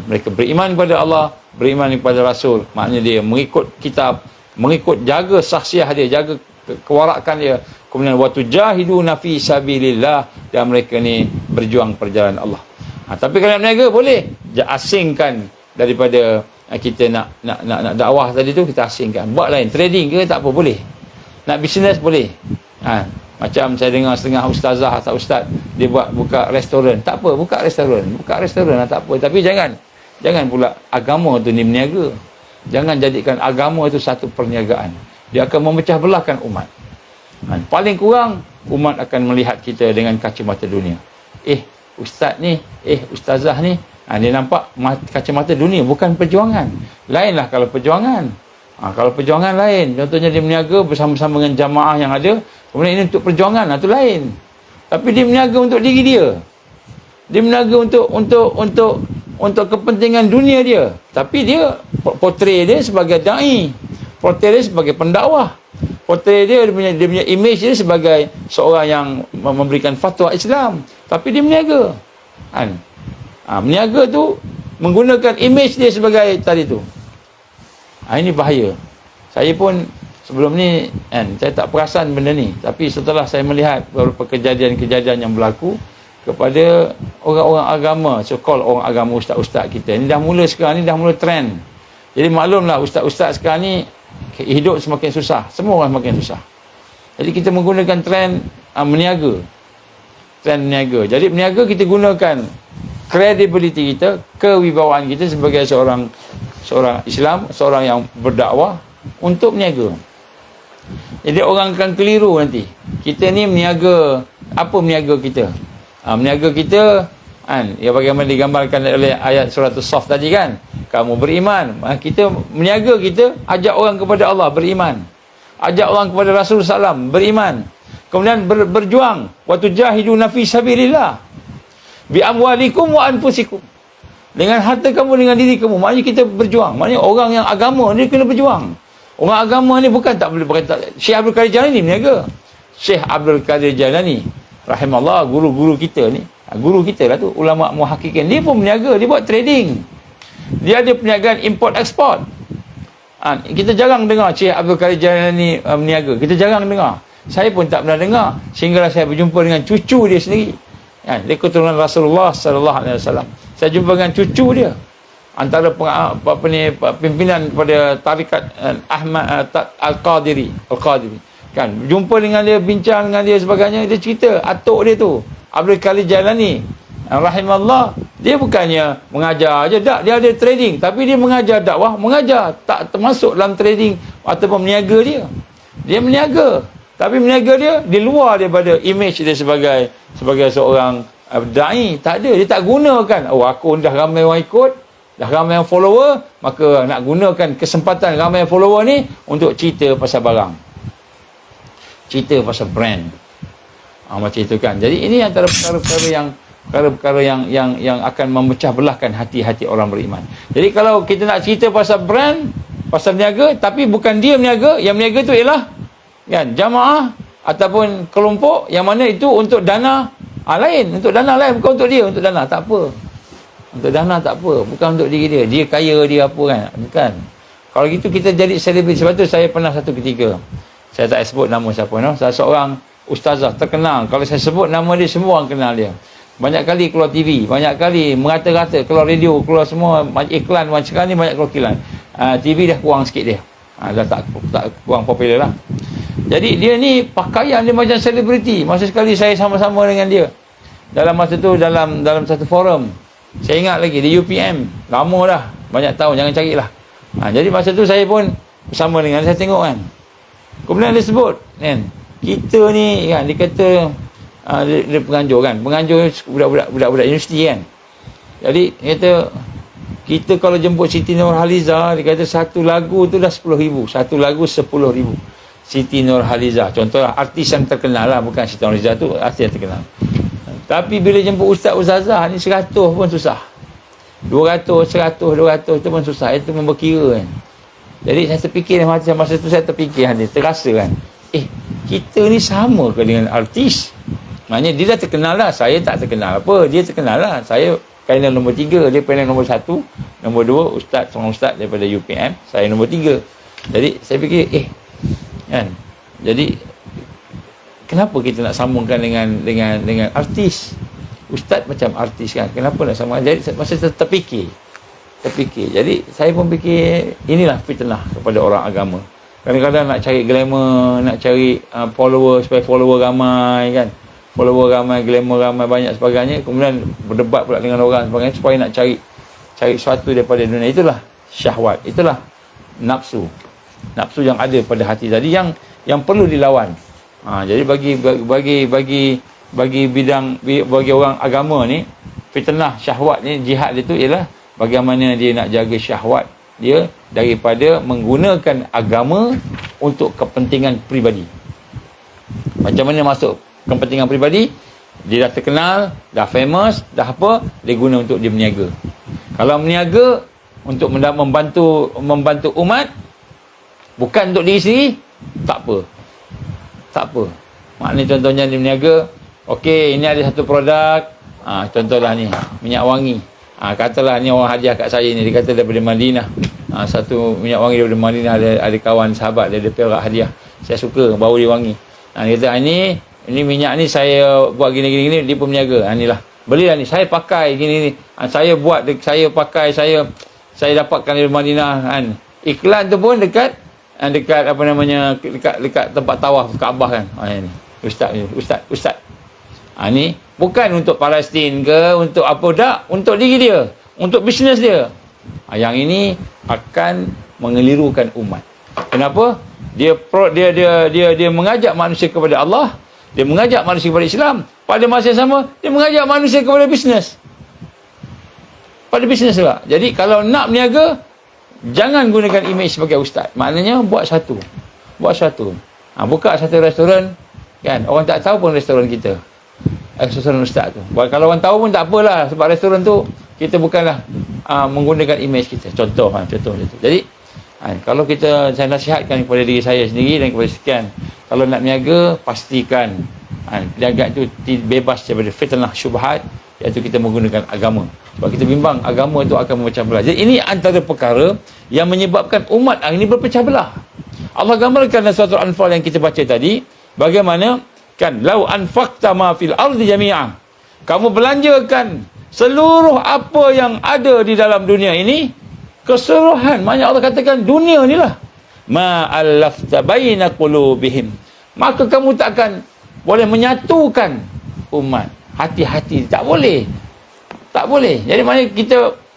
mereka beriman kepada Allah, beriman kepada Rasul. Maknanya dia mengikut kitab, mengikut, jaga sahsiah dia, jaga kewarakan dia. Kemudian wa tujahiduna fi sabilillah, dan mereka ni berjuang perjalanan Allah. Tapi kalau nak berniaga boleh asingkan daripada kita nak dakwah tadi tu, kita asingkan, buat lain. Trading ke tak apa, boleh. Nak bisnes boleh. Macam saya dengar setengah ustazah atau ustaz, dia buka restoran. Tak apa, buka restoran lah, tak apa. Tapi jangan pula agama tu ni berniaga. Jangan jadikan agama itu satu perniagaan. Dia akan memecah belahkan umat. Paling kurang umat akan melihat kita dengan kacamata dunia. Ustaz ni, ustazah ni, dia nampak kacamata dunia, bukan perjuangan. Lainlah kalau perjuangan. Kalau perjuangan lain. Contohnya dia berniaga bersama-sama dengan jamaah yang ada. Kemudian ini untuk perjuangan, itu lain. Tapi dia berniaga untuk diri dia. Dia berniaga untuk kepentingan dunia dia. Tapi dia portray dia sebagai da'i, portray dia sebagai pendakwah, portray dia punya image dia sebagai seorang yang memberikan fatwa Islam. Tapi dia berniaga. Berniaga tu menggunakan image dia sebagai tadi tu. Ini bahaya. Saya pun sebelum ni saya tak perasan benda ni, tapi setelah saya melihat beberapa kejadian-kejadian yang berlaku kepada orang-orang agama, so-called orang agama, ustaz-ustaz kita ni, dah mula sekarang ni, dah mula trend. Jadi maklumlah ustaz-ustaz sekarang ni hidup semakin susah, semua orang semakin susah. Jadi kita menggunakan trend berniaga. Trend berniaga. Jadi berniaga kita gunakan credibility kita, kewibawaan kita sebagai seorang Islam, seorang yang berdakwah untuk berniaga. Jadi orang akan keliru nanti. Kita ni berniaga, apa berniaga kita? Berniaga kita ya bagaimana digambarkan oleh ayat surah As-Saff tadi kan. Kamu beriman. Kita berniaga, kita ajak orang kepada Allah, beriman. Ajak orang kepada Rasul SAW, beriman. Kemudian berjuang. Wa tujahiduna fi sabilillah bi amwalikum wa anfusikum. Dengan harta kamu, dengan diri kamu. Maknanya kita berjuang. Maknanya orang yang agama ni kena berjuang. Orang agama ni bukan tak boleh berkata. Syekh Abdul Qadir Jailani berniaga. Syekh Abdul Qadir Jailani rahimahullah, guru-guru kita ni, guru kita lah tu, ulama muhakkikin, dia pun berniaga, dia buat trading. Dia ada perniagaan import export. Kita jarang dengar Syekh Abdul Qadir Jailani berniaga. Kita jarang dengar. Saya pun tak pernah dengar sehinggalah saya berjumpa dengan cucu dia sendiri. Dia keturunan Rasulullah sallallahu alaihi wasallam. Saya jumpa dengan cucu dia. Antara pimpinan pada tarikat Ahmad Al-Qadiri. Kan, jumpa dengan dia, bincang dengan dia sebagainya, dia cerita atuk dia tu, Abdul Qadir Jailani rahimahullah, dia bukannya mengajar aja, tak, dia ada trading, tapi dia mengajar dakwah, mengajar tak termasuk dalam trading ataupun meniaga dia. Dia meniaga, tapi meniaga dia di luar daripada image dia sebagai seorang dai. Tak ada, dia tak gunakan, aku dah ramai orang ikut, dah ramai yang follower, maka nak gunakan kesempatan ramai yang follower ni untuk cerita pasal barang, cerita pasal brand, macam itu kan. Jadi ini antara perkara-perkara yang akan memecah belahkan hati-hati orang beriman. Jadi kalau kita nak cerita pasal brand, pasal niaga, tapi bukan dia meniaga, yang meniaga tu ialah kan jamaah ataupun kelompok yang mana itu untuk dana lain, untuk dana lain, bukan untuk dia, untuk dana tak apa. Untuk dana tak apa, bukan untuk diri dia. Dia kaya, dia apa kan? Bukan. Kalau gitu kita jadi selebriti. Sebab tu saya pernah satu ketika, saya tak sebut nama siapa, no? Salah seorang ustazah terkenal. Kalau saya sebut nama dia, semua orang kenal dia. Banyak kali keluar TV, banyak kali merata-rata, keluar radio, keluar semua iklan. Macam sekarang ni banyak keluar iklan. TV dah kurang sikit dia. Dah tak kurang popular lah. Jadi dia ni pakaian dia macam selebriti. Masa sekali saya sama-sama dengan dia. Dalam masa tu, dalam satu forum. Saya ingat lagi, di UPM. Lama dah, banyak tahun, jangan carilah. Jadi masa tu saya pun bersama dengan dia, saya tengok kan. Kemudian dia sebut kan, kita ni kan, dia kata dia penganjur kan, penganjur budak-budak universiti kan. Jadi dia kata, kita kalau jemput Siti Nurhaliza, dia kata satu lagu tu dah 10,000, satu lagu 10,000. Siti Nurhaliza, contohlah artis yang terkenal lah, bukan Siti Nurhaliza tu artis yang terkenal. Tapi bila jemput ustaz-ustazah ni 100 pun susah, 200 tu pun susah. Itu pun berkira kan. Jadi saya terfikir masa tu, saya terfikir dia, terasa kan, kita ni sama ke dengan artis? Maknanya dia dah terkenal lah, saya tak terkenal apa, dia terkenal lah. Saya panel nombor 3, dia panel nombor 1, nombor 2 seorang ustaz daripada UPM, saya nombor 3. Jadi saya fikir kan, jadi kenapa kita nak sambungkan dengan artis? Ustaz macam artis kan, kenapa nak sambungkan? Jadi masa saya terfikir. Jadi saya pun fikir, inilah fitnah kepada orang agama. Kadang-kadang nak cari glamour, nak cari follower, supaya follower ramai kan, follower ramai, glamour ramai, banyak sebagainya. Kemudian berdebat pula dengan orang sebagainya, supaya nak cari sesuatu daripada dunia. Itulah syahwat, itulah nafsu yang ada pada hati tadi, yang perlu dilawan. Jadi bagi orang agama ni, fitnah syahwat ni, jihad dia tu ialah bagaimana dia nak jaga syahwat dia daripada menggunakan agama untuk kepentingan peribadi. Macam mana masuk kepentingan peribadi? Dia dah terkenal, dah famous, dah apa, dia guna untuk dia berniaga. Kalau berniaga untuk membantu umat, bukan untuk diri sendiri, tak apa. Maknanya contohnya dia berniaga, okey, ini ada satu produk, contohlah ni minyak wangi. Katalah ni orang hadiah kat saya ni, dia kata daripada Madinah. Satu minyak wangi daripada Madinah, ada kawan sahabat dia perak hadiah. Saya suka bau dia wangi. Dia kata, ini minyak ni saya buat gini, dia pun berniaga. Inilah, belilah ni, saya pakai gini. Saya buat, saya pakai, saya dapatkan dari Madinah kan. Iklan tu pun dekat apa namanya, dekat tempat tawaf Kaabah kan. Ini Ustaz. Ni bukan untuk Palestin ke, untuk apa, tak, untuk diri dia, untuk bisnes dia. Yang ini akan mengelirukan umat. Kenapa? Dia mengajak manusia kepada Allah, dia mengajak manusia kepada Islam, pada masa yang sama dia mengajak manusia kepada bisnes. Pada bisnes juga. Jadi kalau nak berniaga, jangan gunakan imej sebagai ustaz. Maknanya buat satu. Buka satu restoran, Kan? Orang tak tahu pun restoran kita. Restoran ustaz tu. Kalau orang tahu pun tak apalah, sebab restoran tu kita bukanlah menggunakan imej kita. Contoh tu. Jadi kalau saya nasihatkan kepada diri saya sendiri dan kepada sekian, kalau nak niaga, pastikan perniagaan tu bebas daripada fitnah syubhat, iaitu kita menggunakan agama. Sebab kita bimbang agama itu akan memecah belah. Jadi ini antara perkara yang menyebabkan umat hari ini berpecah belah. Allah gambarkan dalam surah Al-Anfal yang kita baca tadi, bagaimana kan, lau anfaqta ma fil ardi jami'ah, kamu belanjakan seluruh apa yang ada di dalam dunia ini keseluruhan, maknanya Allah katakan dunia inilah, ma allafta baina qulubihim, maka kamu takkan boleh menyatukan umat. Hati-hati, tak boleh. Jadi maknanya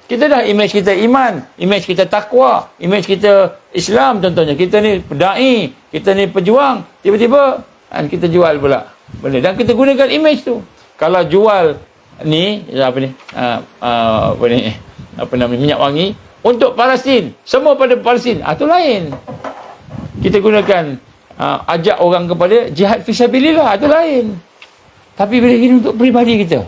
kita dah imej kita iman, imej kita takwa, imej kita Islam contohnya. Kita ni pedai, kita ni pejuang, tiba-tiba kita jual pula benda. Dan kita gunakan imej tu. Kalau jual ni minyak wangi untuk Palestin, semua pada Palestin, tu lain. Kita gunakan ajak orang kepada jihad fisabilillah, tu lain. Tapi bila ini untuk peribadi kita,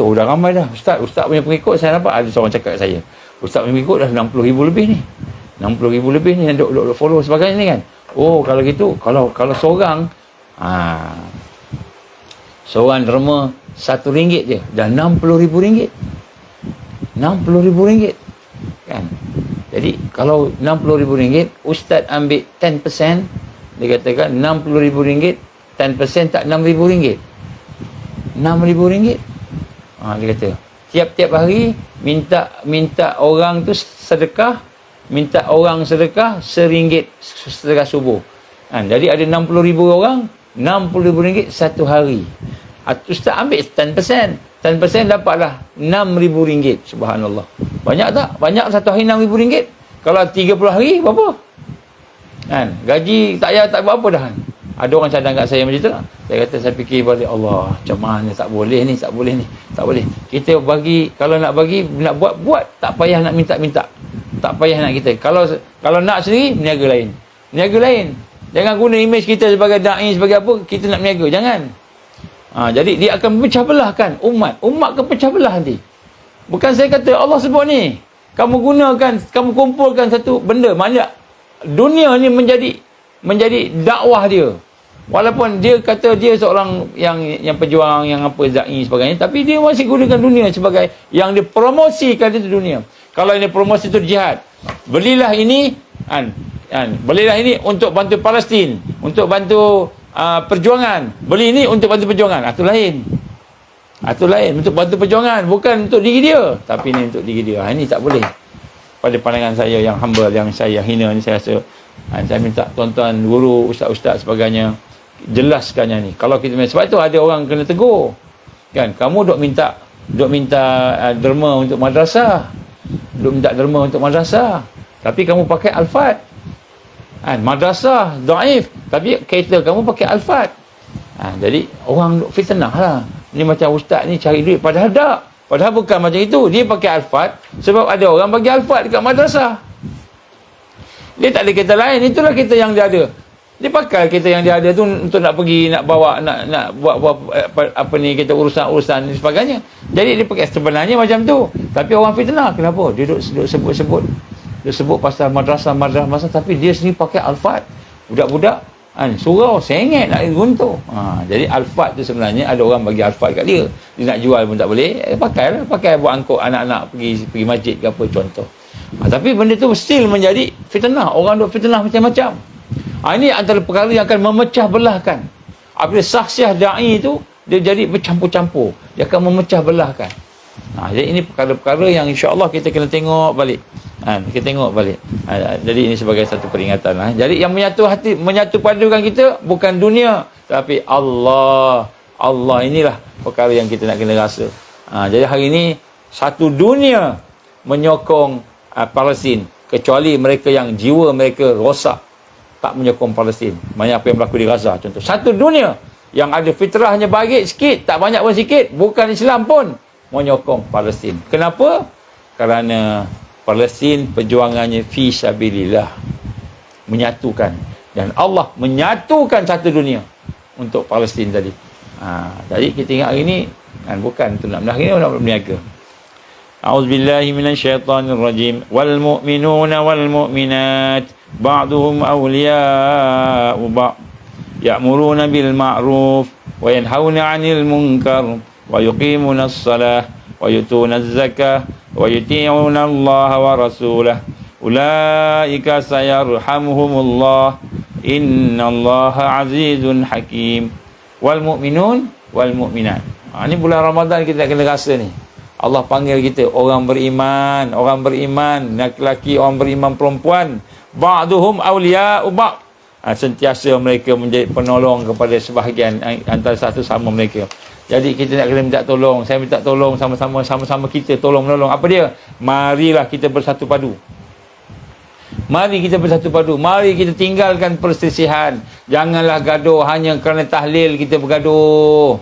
dah ramai dah. Ustaz punya pengikut, saya nampak ada seorang cakap kat saya, Ustaz punya pengikut dah 60,000 lebih ni. 60,000 lebih ni yang duk follow sebagainya ni kan. Oh, kalau gitu, kalau seorang derma RM1 je dah RM60,000. RM60,000 kan. Jadi kalau RM60,000, Ustaz ambil 10%, dia katakan RM60,000, 10% tak RM6,000. RM6,000. Dia kata tiap-tiap hari minta orang tu sedekah, RM1 sedekah subuh. Jadi ada 60,000 orang, RM60,000 satu hari. Ustaz ambil 10%. 10% dapatlah RM6,000. Subhanallah. Banyak tak? Banyak satu hari RM6,000. Kalau 30 hari berapa? Gaji tak payah tak berapa dah. Ada orang cadang kat saya macam tu. Saya kata, saya fikir balik, Allah, macam mana, tak boleh ni. Kita bagi, kalau nak bagi, nak buat, tak payah nak minta. Tak payah nak kita. Kalau nak sendiri, niaga lain. Jangan guna imej kita sebagai da'i, sebagai apa, kita nak niaga. Jangan. Jadi dia akan memecah belahkan umat akan pecah belah nanti. Bukan saya kata Allah sebut ni, kamu kumpulkan satu benda, maknanya dunia ni menjadi dakwah dia. Walaupun dia kata dia seorang yang pejuang, yang apa, da'i sebagainya, tapi dia masih gunakan dunia sebagai yang dipromosikan itu dunia. Kalau ini promosi itu jihad, belilah ini untuk bantu Palestin, untuk bantu perjuangan. Beli ini untuk bantu perjuangan. Itu lain. Untuk bantu perjuangan, bukan untuk diri dia, tapi ini untuk diri dia. Ini tak boleh. Pada pandangan saya yang humble, yang saya hina ni, saya rasa saya minta tuan-tuan guru, ustaz-ustaz sebagainya jelaskannya ni. Kalau kita, sebab itu ada orang kena tegur kan, kamu duk minta derma untuk madrasah, tapi kamu pakai Al-Fat. Madrasah dhaif, tapi kereta kamu pakai Al-Fat. Jadi orang fitnah lah. Ni macam ustaz ni cari duit, padahal bukan macam itu. Dia pakai Al-Fat sebab ada orang bagi Al-Fat dekat madrasah. Dia tak ada kereta lain, itulah kereta yang dia ada. Dia pakai kereta yang dia ada tu untuk nak pergi, nak bawa, nak buat apa ni, kita urusan dan sebagainya. Jadi dia pakai sebenarnya macam tu. Tapi orang fitnah, kenapa? Dia duk sebut pasal madrasah, tapi dia sendiri pakai Al-Fat. Budak-budak surau sengit nak guntur. Jadi Al-Fat tu sebenarnya ada orang bagi Al-Fat kat dia. Dia nak jual pun tak boleh. Pakai buat angkut anak-anak pergi masjid ke apa, contoh. Tapi benda tu still menjadi fitnah. Orang duk fitnah macam-macam. Ini antara perkara yang akan memecah belahkan. Apabila sahsiah da'i itu, dia jadi bercampur-campur. Dia akan memecah belahkan. Jadi ini perkara-perkara yang insya-Allah kita kena tengok balik. Jadi ini sebagai satu peringatan lah. Jadi yang menyatu padukan kita bukan dunia, tapi Allah. Allah inilah perkara yang kita nak kena rasa. Jadi hari ini satu dunia menyokong Palestin, kecuali mereka yang jiwa mereka rosak, tak menyokong Palestin. Banyak apa yang berlaku di Gaza contoh. Satu dunia yang ada fitrahnya baik sikit, tak banyak pun sikit, bukan Islam pun menyokong Palestin. Kenapa? Kerana Palestin perjuangannya fi sabilillah, menyatukan. Dan Allah menyatukan satu dunia untuk Palestin tadi. Jadi kita ingat hari ni bukan untuk nak menang, nak berniaga. A'udzubillahi minasyaitonirrajim. Wal mu'minuna wal mu'minat ba'duhum awliya'u ba'd ya'muruna bil ma'ruf wa yanhauna 'anil munkar wa yuqimuna as-salah wa yutuna az-zakah wa yuti'una Allah wa rasulahu ulaika sayarhamuhumullah innallaha azizun hakim. Wal mu'minun wal mu'minat. Ni bulan Ramadan kita kena rasa ni. Allah panggil kita orang beriman, laki-laki, orang beriman perempuan. Ba'duhum awliya'u ba'd. Sentiasa mereka menjadi penolong kepada sebahagian antara satu sama mereka. Jadi kita nak kena minta tolong. Saya minta tolong sama-sama kita tolong menolong. Apa dia? Marilah kita bersatu padu. Mari kita bersatu padu. Mari kita tinggalkan perselisihan. Janganlah gaduh hanya kerana tahlil kita bergaduh.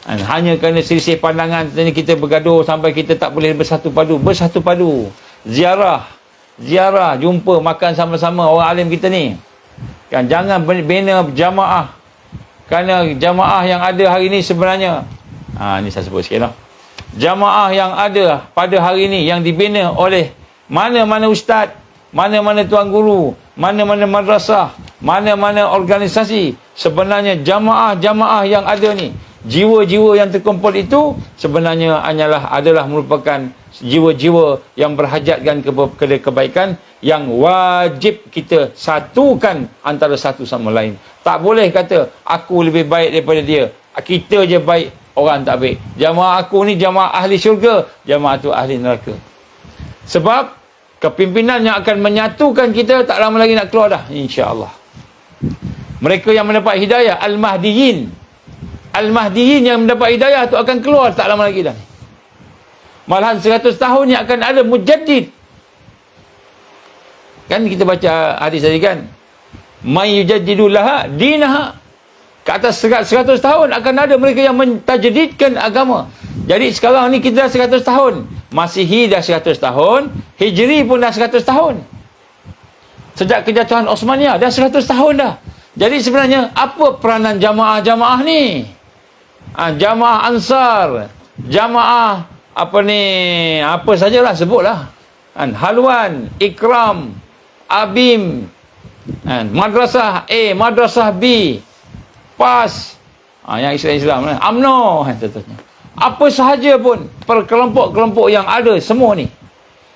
Hanya kerana selisih pandangan kita bergaduh sampai kita tak boleh bersatu padu. Bersatu padu. Ziarah, jumpa, makan sama-sama orang alim kita ni. Kan, jangan bina jamaah. Kerana jamaah yang ada hari ni sebenarnya, ni saya sebut sikit lah. Jamaah yang ada pada hari ni yang dibina oleh mana-mana ustaz, mana-mana tuan guru, mana-mana madrasah, mana-mana organisasi. Sebenarnya jamaah yang ada ni, jiwa-jiwa yang terkumpul itu sebenarnya adalah merupakan jiwa-jiwa yang berhajatkan kepada kebaikan yang wajib kita satukan antara satu sama lain. Tak boleh kata aku lebih baik daripada dia, kita je baik, orang tak baik. Jamaah aku ni jamaah ahli syurga, jamaah tu ahli neraka. Sebab kepimpinan yang akan menyatukan kita tak lama lagi nak keluar dah, insya-Allah. Mereka yang mendapat hidayah al-mahdiyin yang mendapat hidayah tu akan keluar tak lama lagi dah. Malahan 100 tahun yang akan ada mujaddid. Kan kita baca hadis tadi kan, may yujaddidu laha dinaha. Ke atas 100 tahun akan ada mereka yang mentajdidkan agama. Jadi sekarang ni kita dah 100 tahun. Masihi dah 100 tahun, Hijri pun dah 100 tahun. Sejak kejatuhan Osmaniyah dah 100 tahun dah. Jadi sebenarnya apa peranan jamaah-jamaah ni? Jamaah Ansar, jamaah apa sajalah sebutlah. Halwan, Ikram, Abim, Madrasah A, Madrasah B, PAS, yang Islam, UMNO, contohnya. Apa sahaja pun perkelompok-kelompok yang ada semua ni,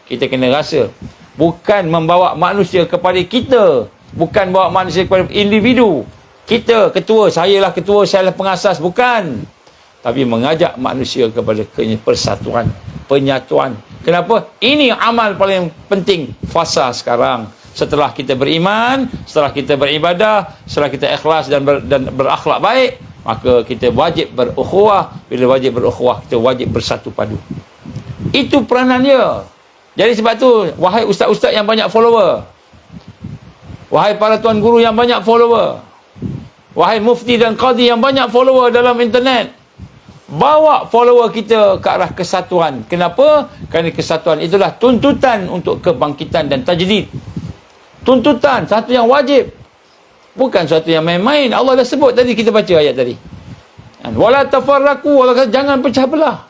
kita kena rasa bukan membawa manusia kepada kita, bukan bawa manusia kepada individu. Kita ketua, sayalah ketua, sayalah pengasas, bukan. Tapi mengajak manusia kepada persatuan, penyatuan. Kenapa? Ini amal paling penting fasa sekarang. Setelah kita beriman, setelah kita beribadah, setelah kita ikhlas dan berakhlak baik, maka kita wajib berukhuwah. Bila wajib berukhuwah, kita wajib bersatu padu. Itu peranan dia. Jadi sebab tu, wahai ustaz-ustaz yang banyak follower, wahai para tuan guru yang banyak follower, wahai mufti dan qadi yang banyak follower dalam internet, bawa follower kita ke arah kesatuan. Kenapa? Kerana kesatuan itulah tuntutan untuk kebangkitan dan tajdid. Tuntutan, satu yang wajib, bukan satu yang main-main. Allah dah sebut tadi, kita baca ayat tadi. Wala tafarraqu, Allah kata jangan pecah belah.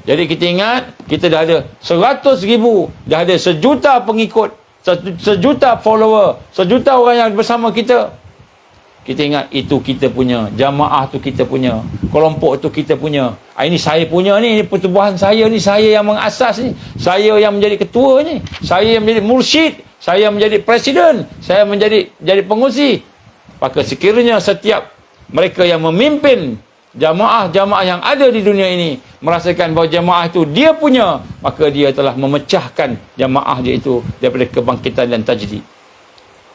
Jadi kita ingat, kita dah ada 100,000, dah ada 1 juta pengikut, 1 juta follower, 1 juta orang yang bersama kita. Kita ingat itu kita punya, jamaah tu kita punya, kelompok tu kita punya. Ini saya punya ni, pertubuhan saya ni, saya yang mengasas ni, saya yang menjadi ketua ni, saya yang menjadi mursyid, saya yang menjadi presiden, saya menjadi pengurusi. Maka sekiranya setiap mereka yang memimpin jamaah-jamaah yang ada di dunia ini merasakan bahawa jamaah itu dia punya, maka dia telah memecahkan jamaah dia itu daripada kebangkitan dan tajdid.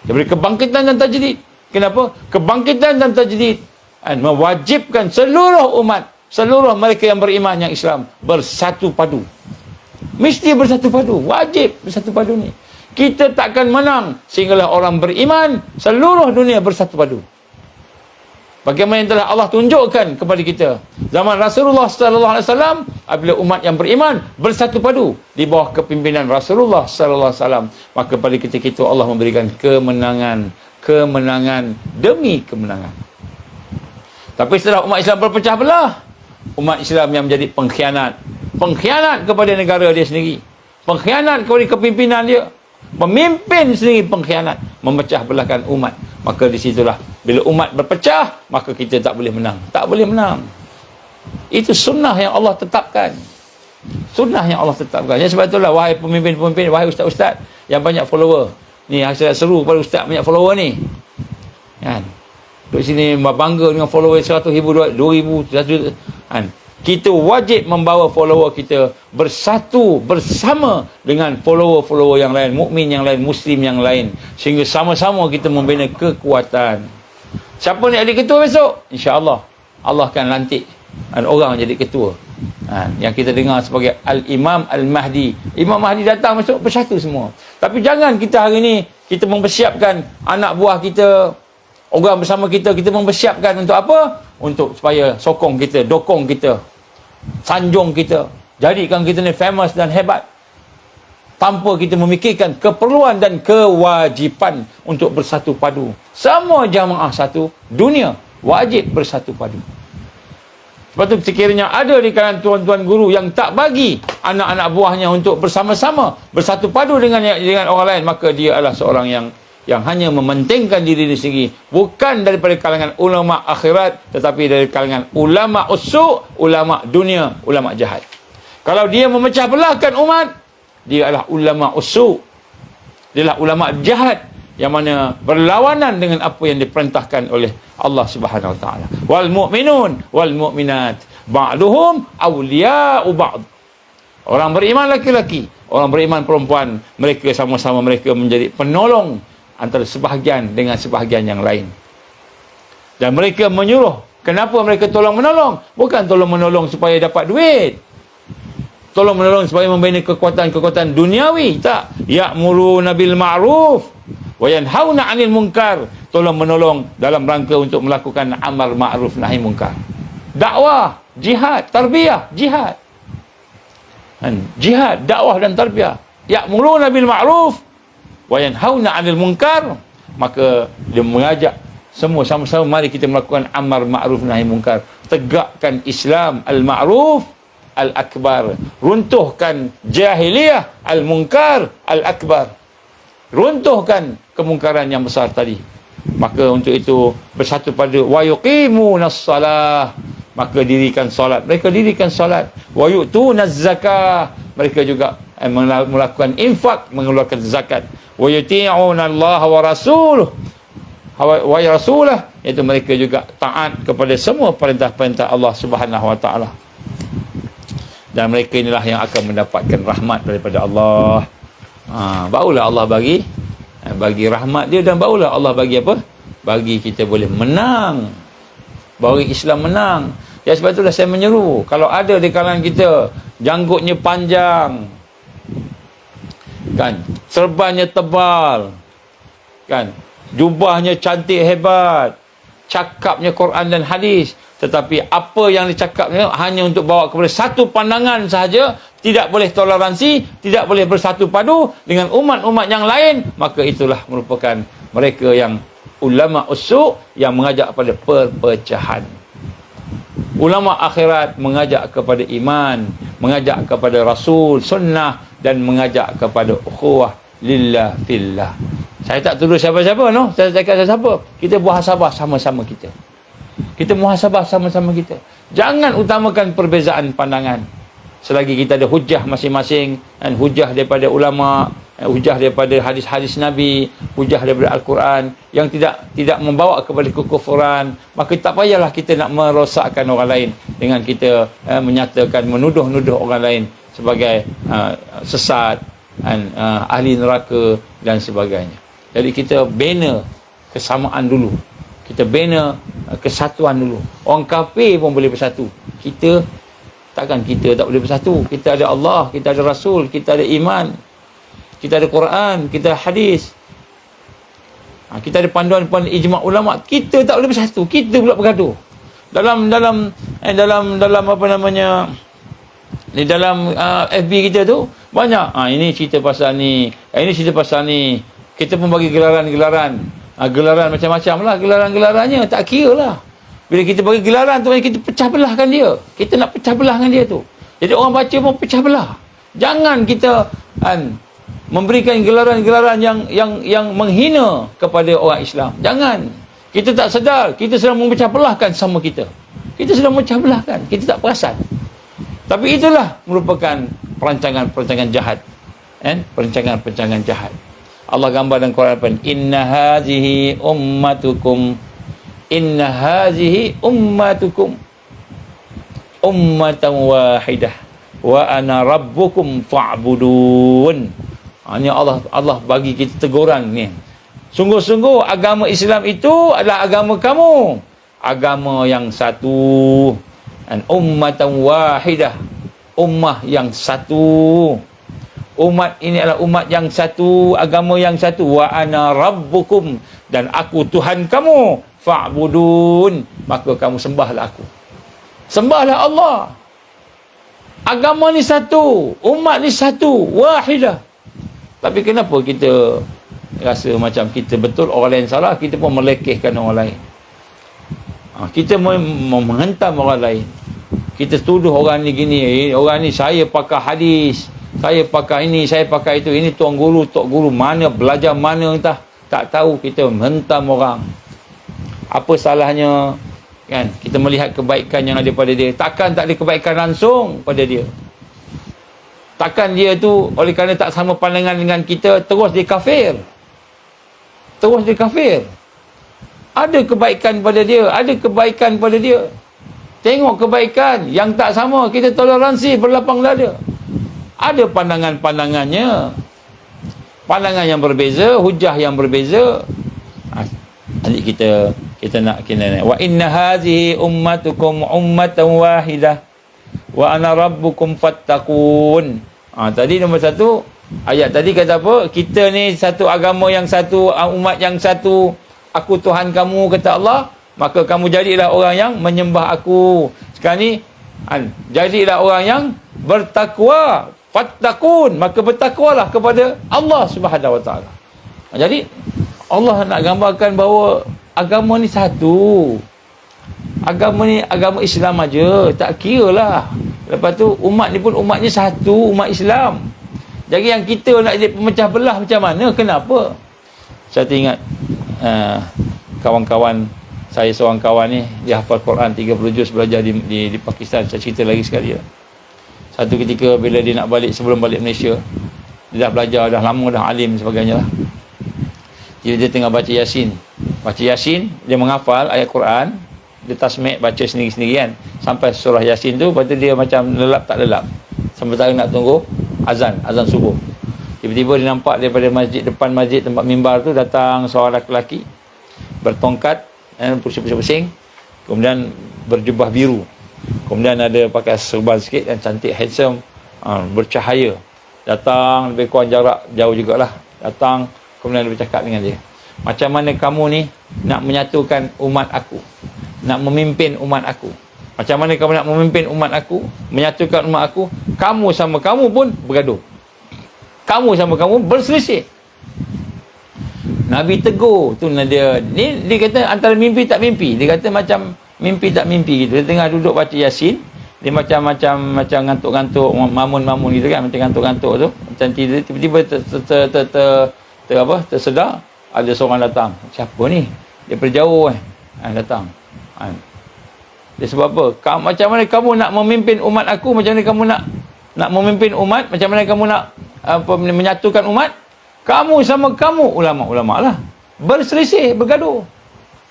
Daripada kebangkitan dan tajdid. Kenapa? Kebangkitan dan tajdid mewajibkan seluruh umat, seluruh mereka yang beriman yang Islam bersatu padu. Mesti bersatu padu, wajib bersatu padu ni. Kita takkan menang sehinggalah orang beriman seluruh dunia bersatu padu. Bagaimana yang telah Allah tunjukkan kepada kita. Zaman Rasulullah sallallahu alaihi wasallam, apabila umat yang beriman bersatu padu di bawah kepimpinan Rasulullah sallallahu alaihi wasallam, maka pada ketika itu Allah memberikan kemenangan demi kemenangan. Tapi setelah umat Islam berpecah belah, umat Islam yang menjadi pengkhianat kepada negara dia sendiri, pengkhianat kepada kepimpinan dia, pemimpin sendiri pengkhianat, memecah belahkan umat. Maka di situlah bila umat berpecah, maka kita tak boleh menang. Itu sunnah yang Allah tetapkan. Yang sebab itulah, wahai pemimpin-pemimpin, wahai ustaz-ustaz yang banyak follower. Ni saya seru pada ustaz banyak follower ni. Kan? Duduk sini bangga dengan follower 100,000, 2,000, 100,000. Kan? Kita wajib membawa follower kita bersatu bersama dengan follower-follower yang lain, mukmin yang lain, muslim yang lain, sehingga sama-sama kita membina kekuatan. Siapa nak jadi ketua besok? InsyaAllah Allah akan lantik orang jadi ketua. Yang kita dengar sebagai Al-Imam Al-Mahdi. Imam Mahdi datang masuk, bersatu semua. Tapi jangan kita hari ni kita mempersiapkan anak buah kita, orang bersama kita mempersiapkan untuk apa? Untuk supaya sokong kita, dokong kita, sanjung kita, jadikan kita ni famous dan hebat, tanpa kita memikirkan keperluan dan kewajipan untuk bersatu padu. Semua jamaah satu dunia wajib bersatu padu. Sebab tu sekiranya ada di kalangan tuan-tuan guru yang tak bagi anak-anak buahnya untuk bersama-sama bersatu padu dengan orang lain, maka dia adalah seorang yang hanya mementingkan diri sendiri, bukan daripada kalangan ulama akhirat, tetapi dari kalangan ulama usuk, ulama dunia, ulama jahat. Kalau dia memecah belahkan umat, dia adalah ulama usuk, dia adalah ulama jahat yang mana berlawanan dengan apa yang diperintahkan oleh Allah Subhanahu wa taala. Wal mu'minun wal mu'minat ba'duhum awliya'u ba'd. Orang beriman laki-laki, orang beriman perempuan, mereka sama-sama mereka menjadi penolong antara sebahagian dengan sebahagian yang lain. Dan mereka menyuruh. Kenapa mereka tolong menolong? Bukan tolong menolong supaya dapat duit, tolong menolong supaya membina kekuatan-kekuatan duniawi. Tak. Ya'muruna bil ma'ruf wa yanhauna 'anil munkar. Tolong menolong dalam rangka untuk melakukan amar ma'ruf nahi munkar. Dakwah, jihad, tarbiyah, jihad. Jihad, dakwah dan tarbiyah. Ya'muruna bil ma'ruf wa yanhauna 'anil munkar. Maka dia mengajak semua sama-sama, mari kita melakukan amar ma'ruf nahi munkar. Tegakkan Islam al-ma'ruf al-akbar. Runtuhkan jahiliyah al-munkar al-akbar. Runtuhkan kemungkaran yang besar tadi. Maka untuk itu bersatu pada wa yuqimunas salah. Maka dirikan solat. Mereka dirikan solat. Wa yu'tunaz zakah. Mereka juga melakukan infak, mengeluarkan zakat. Wa yuti'una Allah wa rasuluh wa rasulah, iaitu mereka juga taat kepada semua perintah-perintah Allah Subhanahu wa taala. Dan mereka inilah yang akan mendapatkan rahmat daripada Allah. Barulah Allah bagi rahmat dia, dan barulah Allah bagi apa? Bagi kita boleh menang. Bagi Islam menang. Ya, sebab itulah saya menyeru, kalau ada di kalangan kita janggutnya panjang, kan, serbannya tebal, kan, jubahnya cantik hebat, cakapnya Quran dan hadis, tetapi apa yang dicakapnya hanya untuk bawa kepada satu pandangan sahaja, tidak boleh toleransi, tidak boleh bersatu padu dengan umat-umat yang lain, maka itulah merupakan mereka yang ulama usuk, yang mengajak kepada perpecahan. Ulama akhirat mengajak kepada iman, mengajak kepada Rasul, sunnah, dan mengajak kepada ukhuwah lillah fillah. Saya tak tuduh siapa-siapa, no. Saya tak kata siapa. Kita muhasabah sama-sama kita. Kita muhasabah sama-sama kita. Jangan utamakan perbezaan pandangan. Selagi kita ada hujah masing-masing, dan hujah daripada ulama, hujah daripada hadis-hadis Nabi, hujah daripada Al-Quran, yang tidak membawa kepada kekufuran, maka tak payahlah kita nak merosakkan orang lain dengan kita menyatakan, menuduh-nuduh orang lain sebagai sesat, ahli neraka dan sebagainya. Jadi kita bina kesamaan dulu, kita bina kesatuan dulu. Orang kafir pun boleh bersatu, kita takkan kita tak boleh bersatu? Kita ada Allah, kita ada Rasul, kita ada iman, kita ada Quran, kita ada hadis. Kita ada panduan-panduan ijma' ulama, kita tak boleh bersatu, kita pula bergaduh. Dalam apa namanya, di dalam FB kita tu banyak, ini cerita pasal ni, ini cerita pasal ni. Kita pun bagi gelaran-gelaran, gelaran macam-macam lah, gelaran-gelarannya tak kira lah. Bila kita bagi gelaran tu, kita pecah belahkan dia. Kita nak pecah belahkan dia tu. Jadi orang baca pun pecah belah. Jangan kita memberikan gelaran-gelaran yang menghina kepada orang Islam. Jangan. Kita tak sedar, kita sedang memecah belahkan sama kita. Kita sedang memecah belahkan, kita tak perasan. Tapi itulah merupakan perancangan-perancangan jahat. Perancangan-perancangan jahat. Allah gambar dalam Quran apa? Inna hazihi ummatukum ummatan wahidah wa ana rabbukum fa'budun. Ini Allah bagi kita teguran ni. Sungguh-sungguh agama Islam itu adalah agama kamu, agama yang satu. Ummatan wahidah, ummah yang satu. Umat ini adalah umat yang satu, agama yang satu. Wa ana rabbukum, dan aku Tuhan kamu. Fa'budun, maka kamu sembahlah aku. Sembahlah Allah. Agama ni satu, umat ni satu, wahidah. Tapi kenapa kita rasa macam kita betul, orang lain salah, kita pun melekehkan orang lain. Kita menghentam orang lain. Kita tuduh orang ni gini, orang ni saya pakai hadis, saya pakai ini, saya pakai itu, ini tuan guru, tok guru mana, belajar mana entah, tak tahu, kita menghentam orang. Apa salahnya kan kita melihat kebaikan yang ada pada dia? Takkan tak ada kebaikan langsung pada dia? Takkan dia tu oleh kerana tak sama pandangan dengan kita terus dia kafir? Terus dia kafir? Ada kebaikan pada dia, ada kebaikan pada dia. Tengok kebaikan yang tak sama, kita toleransi berlapang dada. Ada pandangan-pandangannya, pandangan yang berbeza, hujah yang berbeza. Adik kita nak kena wa inna hazihi ummatukum ummatan wahidah wa ana rabbukum fattaqun. Tadi nombor satu, ayat tadi kata apa? Kita ni satu agama yang satu, umat yang satu, aku Tuhan kamu, kata Allah, maka kamu jadilah orang yang menyembah aku. Sekarang ni jadilah orang yang bertakwa, fattaqun, maka bertakwalah kepada Allah Subhanahu wa taala. Jadi Allah nak gambarkan bahawa agama ni satu. Agama ni agama Islam aja, tak kira lah. Lepas tu umat ni pun umatnya satu, umat Islam. Jadi yang kita nak jadi pemecah belah macam mana? Kenapa? Saya teringat kawan-kawan saya, seorang kawan ni dia hafal Quran 30 juz, belajar di Pakistan. Saya cerita lagi sekali lah. Satu ketika bila dia nak balik, sebelum balik Malaysia, dia dah belajar, dah lama, dah alim sebagainya lah. Dia tengah baca Yasin. Baca Yasin, dia menghafal ayat Quran, dia tasmik, baca sendiri-sendiri kan. Sampai surah Yasin tu, lepas tu dia macam lelap tak lelap. Sementara nak tunggu azan subuh. Tiba-tiba dia nampak daripada depan masjid tempat mimbar tu datang seorang lelaki bertongkat, pusing-pusing, kemudian berjubah biru. Kemudian ada pakai serban sikit dan cantik, handsome, bercahaya. Datang lebih kurang jarak jauh jugalah. Datang, kemudian dia bercakap dengan dia. Macam mana kamu ni nak menyatukan umat aku, nak memimpin umat aku? Macam mana kamu nak memimpin umat aku, menyatukan umat aku? Kamu sama kamu pun bergaduh. Kamu sama kamu berselisih. Nabi tegur tu dia. Ni dia kata antara mimpi tak mimpi. Dia kata macam mimpi tak mimpi gitu. Dia tengah duduk baca Yasin, dia macam ngantuk-ngantuk, mamun-mamun gitu kan, macam ngantuk-ngantuk tu. Macam tiba-tiba tersedar ada seorang datang. Siapa ni? Dia berjauh datang. Dia sebab apa? Macam mana kamu nak memimpin umat aku? Macam mana kamu nak memimpin umat? Macam mana kamu nak menyatukan umat? Kamu sama kamu, ulama-ulama lah, berselisih, bergaduh.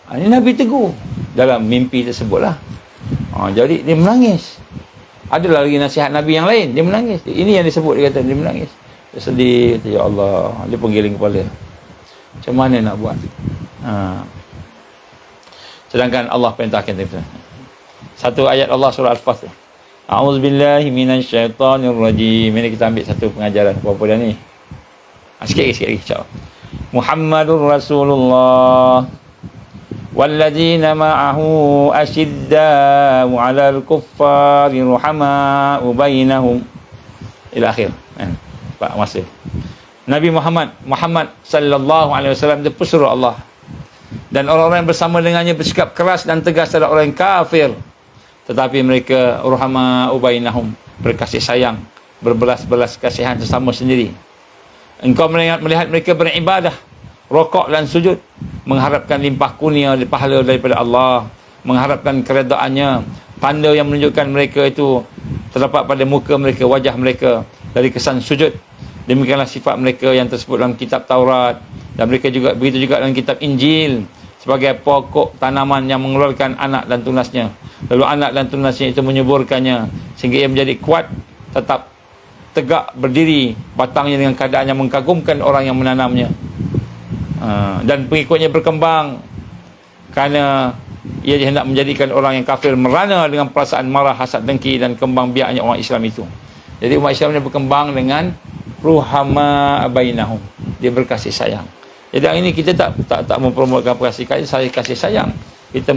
Ini Nabi tegur dalam mimpi tersebut lah. Jadi dia menangis. Adalah lagi nasihat Nabi yang lain, dia menangis. Ini yang disebut, dia kata dia menangis. Dia sedih, kata, ya Allah. Dia penggiling kepala. Macam mana nak buat? Sedangkan Allah perintahkan kita. Satu ayat Allah surah Al-Fatih. A'udzubillahi minasyaitonirrajim. Ini kita ambil satu pengajaran. Berapa dah ni? Sikit lagi, insyaAllah. Muhammadur Rasulullah walladzina ma'ahu asyidda'u 'alal kuffari ruhama'u bainahum ila akhir. Pak masih Nabi Muhammad sallallahu alaihi wasallam itu pesuruh Allah, dan orang-orang yang bersama dengannya bersikap keras dan tegas terhadap orang yang kafir, tetapi mereka ruhama'u bainahum, berkasih sayang, berbelas-belas kasihan sesama sendiri. Engkau melihat mereka beribadah, rokok dan sujud, mengharapkan limpah kurnia pahala daripada Allah, mengharapkan keredaannya. Tanda yang menunjukkan mereka itu terdapat pada muka mereka, wajah mereka, dari kesan sujud. Demikianlah sifat mereka yang tersebut dalam kitab Taurat, dan mereka juga begitu juga dalam kitab Injil, sebagai pokok tanaman yang mengeluarkan anak dan tunasnya. Lalu anak dan tunasnya itu menyuburkannya sehingga ia menjadi kuat, tetap tegak berdiri batangnya dengan keadaan yang mengagumkan orang yang menanamnya. Dan pengikutnya berkembang kerana ia hendak menjadikan orang yang kafir merana dengan perasaan marah, hasad, dengki dan kembang biaknya orang Islam itu. Jadi umat Islam ini berkembang dengan ruhama bainahum, dia berkasih sayang. Jadi hari ini kita tak mempromosikan kasih sayang, kita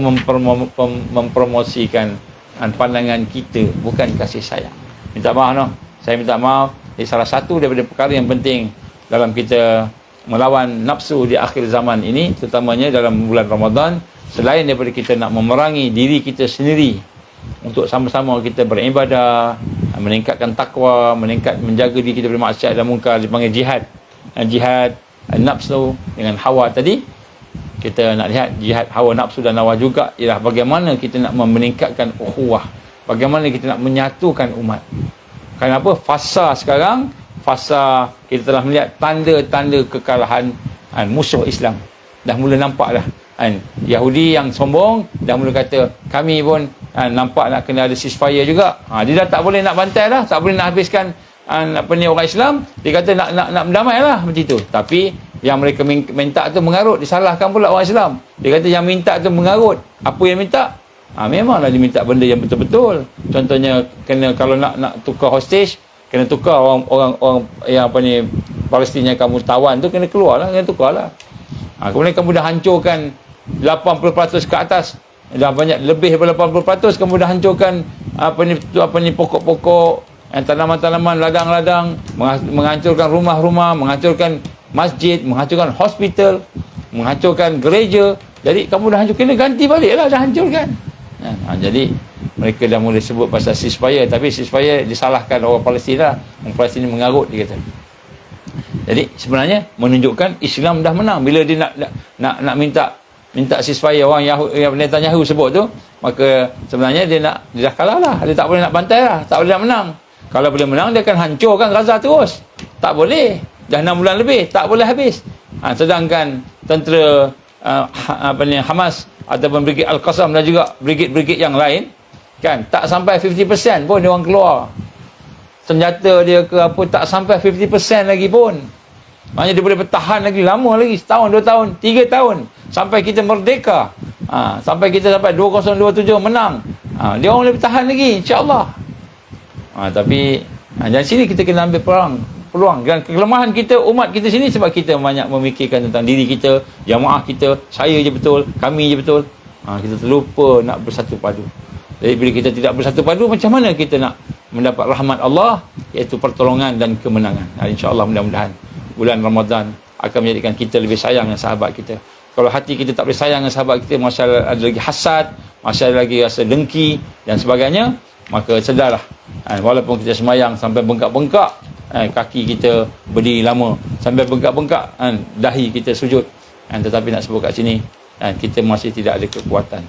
mempromosikan pandangan kita, bukan kasih sayang. Minta maaf no. Saya minta maaf. Ini salah satu daripada perkara yang penting dalam kita melawan nafsu di akhir zaman ini, terutamanya dalam bulan Ramadan. Selain daripada kita nak memerangi diri kita sendiri untuk sama-sama kita beribadah, meningkatkan takwa, menjaga diri kita dari maksiat dan munkar, dipanggil jihad. Jihad nafsu dengan hawa tadi, kita nak lihat jihad hawa nafsu dan hawa juga ialah bagaimana kita nak meningkatkan ukhuwah, bagaimana kita nak menyatukan umat. Kenapa? Fasa sekarang, fasa kita telah melihat tanda-tanda kekalahan musuh Islam. Dah mula nampak dah. Yahudi yang sombong dah mula kata, kami pun nampak nak kena ada ceasefire juga. Dia dah tak boleh nak bantai dah, tak boleh nak habiskan orang Islam. Dia kata nak berdamai lah macam itu. Tapi yang mereka minta tu mengarut, disalahkan pula orang Islam. Dia kata yang minta tu mengarut. Apa yang minta? Memanglah dia minta benda yang betul-betul. Contohnya, kena kalau nak tukar hostage, kena tukar orang yang Palestin yang kamu tawan tu, kena keluar lah, kena tukar lah. Kemudian kamu dah hancurkan 80% ke atas, dah banyak lebih daripada 80%, kamu dah hancurkan pokok-pokok, tanaman-tanaman, ladang-ladang, menghancurkan rumah-rumah, menghancurkan masjid, menghancurkan hospital, menghancurkan gereja. Jadi kamu dah hancur, kena ganti balik lah, dah hancurkan. Jadi mereka dah mula sebut pasal ceasefire, tapi ceasefire disalahkan orang Palestin lah. Orang Palestin ni mengarut, dia kata. Jadi sebenarnya menunjukkan Islam dah menang. Bila dia nak minta ceasefire, orang yang Netanyahu sebut tu, maka sebenarnya dia dah kalah lah. Dia tak boleh nak bantai lah, tak boleh nak menang. Kalau boleh menang, dia akan hancurkan Gaza terus. Tak boleh. Dah 6 bulan lebih, tak boleh habis. Sedangkan tentera Hamas ataupun Brigade Al-Qassam dan juga brigade-brigade yang lain, kan, tak sampai 50% pun dia orang keluar. Senjata dia ke apa, tak sampai 50% lagi pun. Maknanya dia boleh bertahan lagi lama lagi, setahun, 2 tahun, 3 tahun, sampai kita merdeka. Sampai kita sampai 2027 menang. Dia orang boleh bertahan lagi, insya-Allah. Tapi dari sini kita kena ambil peluang. Dan kelemahan kita, umat kita sini, sebab kita banyak memikirkan tentang diri kita, jamaah kita, saya je betul, kami je betul. Kita terlupa nak bersatu padu. Jadi bila kita tidak bersatu padu, macam mana kita nak mendapat rahmat Allah, iaitu pertolongan dan kemenangan. InsyaAllah mudah-mudahan bulan Ramadan akan menjadikan kita lebih sayang dengan sahabat kita. Kalau hati kita tak boleh sayang dengan sahabat kita, masih ada lagi hasad, masih ada lagi rasa dengki dan sebagainya, maka sedarlah, walaupun kita semayang sampai bengkak-bengkak, kaki kita berdiri lama, sampai bengkak-bengkak, dahi kita sujud, tetapi nak sebut kat sini, kita masih tidak ada kekuatan.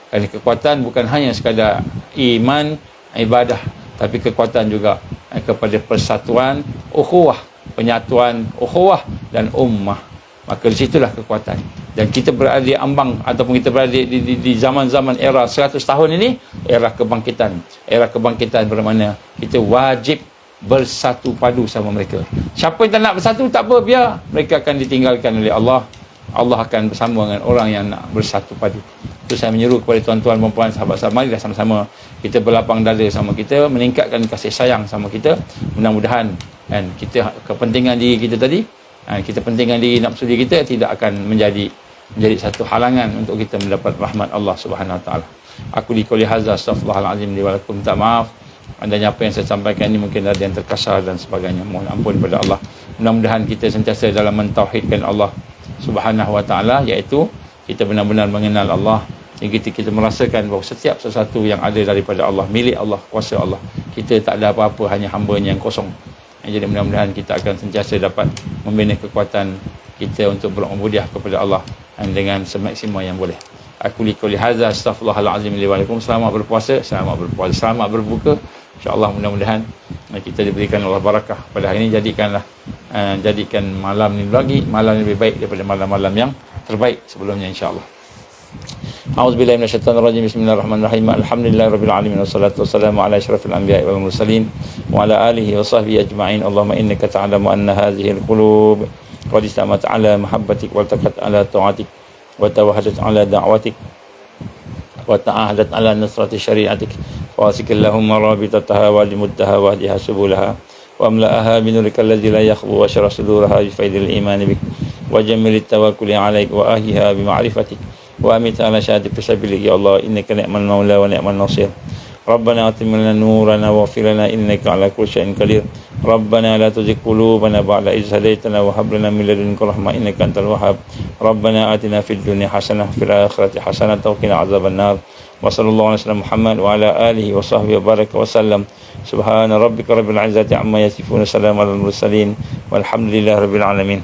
Kerana kekuatan bukan hanya sekadar iman, ibadah, tapi kekuatan juga kepada persatuan, ukhuwah, penyatuan ukhuwah dan ummah. Maka di situlah kekuatan. Dan kita berada di ambang, ataupun kita berada di zaman-zaman era 100 tahun ini, era kebangkitan. Era kebangkitan bermakna kita wajib bersatu padu sama mereka. Siapa yang tak nak bersatu, tak apa, biar mereka akan ditinggalkan oleh Allah. Allah akan bersama dengan orang yang nak bersatu padu. Itu saya menyeru kepada tuan-tuan, perempuan, sahabat-sahabat, marilah sama-sama kita berlapang dada sama kita, meningkatkan kasih sayang sama kita. Mudah-mudahan kita, kepentingan diri kita tadi, Kita pentingkan diri nafsu diri kita tidak akan menjadi satu halangan untuk kita mendapat rahmat Allah Subhanahu Wa Taala. Aku liqouli hadza astaghfirullahalazim li wa lakum, minta maaf adanya apa yang saya sampaikan ini mungkin ada yang terkasar dan sebagainya. Mohon ampun kepada Allah. Mudah-mudahan kita sentiasa dalam mentauhidkan Allah Subhanahu Wa Taala, iaitu kita benar-benar mengenal Allah. Jadi kita merasakan bahawa setiap sesuatu yang ada daripada Allah, milik Allah, kuasa Allah. Kita tak ada apa-apa, hanya hamba-Nya yang kosong. Jadi mudah-mudahan kita akan sentiasa dapat membina kekuatan kita untuk berubudiah kepada Allah dengan semaksimal yang boleh. Aku liqouli hadza astaghfirullahalazim li wa lakum. Selamat berpuasa, selamat berbuka. InsyaAllah mudah-mudahan kita diberikan Allah barakah pada hari ini. Jadikan malam ni lagi malam lebih baik daripada malam-malam yang terbaik sebelumnya, insyaAllah. A'udzubillahi minasyaitonir rajim. Bismillahirrahmanirrahim. Alhamdulillahirabbil alamin wassalatu wassalamu ala asyrafil anbiya'i wal mursalin wa ala alihi wa sahbihi ajma'in. Allahumma innaka ta'lamu anna hadhihi al-qulub qad istamat ala mahabbatik wa taqat ala ta'atik wa tawahadat ala da'watik wa ta'ahadat ala nasrati syari'atik. Fasik Allahumma rabitataha wa limuddaha wa hdiha subulaha wa amla'aha binurika alladzi la yakhbu wa syarah suduraha bi faidil iman bik wa jammilit tawakkuli alaik wa ahliha bi ma'rifatik wa amit ala syahadati fisabilik. Ya Allah, innaka ni'mal maula wa ni'mal nasir. Rabbana atim lana nurana waghfir lana innaka ala kulli syai'in qadir. Rabbana la tuzigh qulubana ba'da idh hadaytana wa hab lana min ladunka rahmah innaka antal wahhab. Rabbana atina fid dunya hasanah fil akhirati hasanah wa qina adzabannar. Wa sallallahu alaihi wasallam Muhammad wa ala alihi wa sahbihi wa baraka wa sallam. Subhana rabbika rabbil izzati amma yasifun, salamun alal mursalin walhamdulillahi rabbil alamin.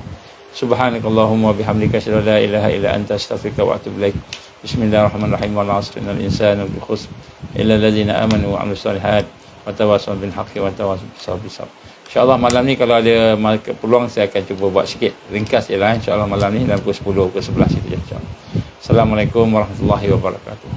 Subhanakallahumma wa bihamdika asyhadu an la ilaha illa anta astaghfiruka wa atubu ilaik. Bismillahirrahmanirrahim. Wal 'asri innal insana lafi khusr illa allazina amanu wa 'amilus solihat wa tawassaw bil haqqi wa tawassaw bis sabr. InsyaAllah malam ni kalau ada peluang saya akan cuba buat sikit ringkas ialah InsyaAllah malam ni dalam pukul 10 ke 11 itu je, insyaAllah. Assalamualaikum warahmatullahi wabarakatuh.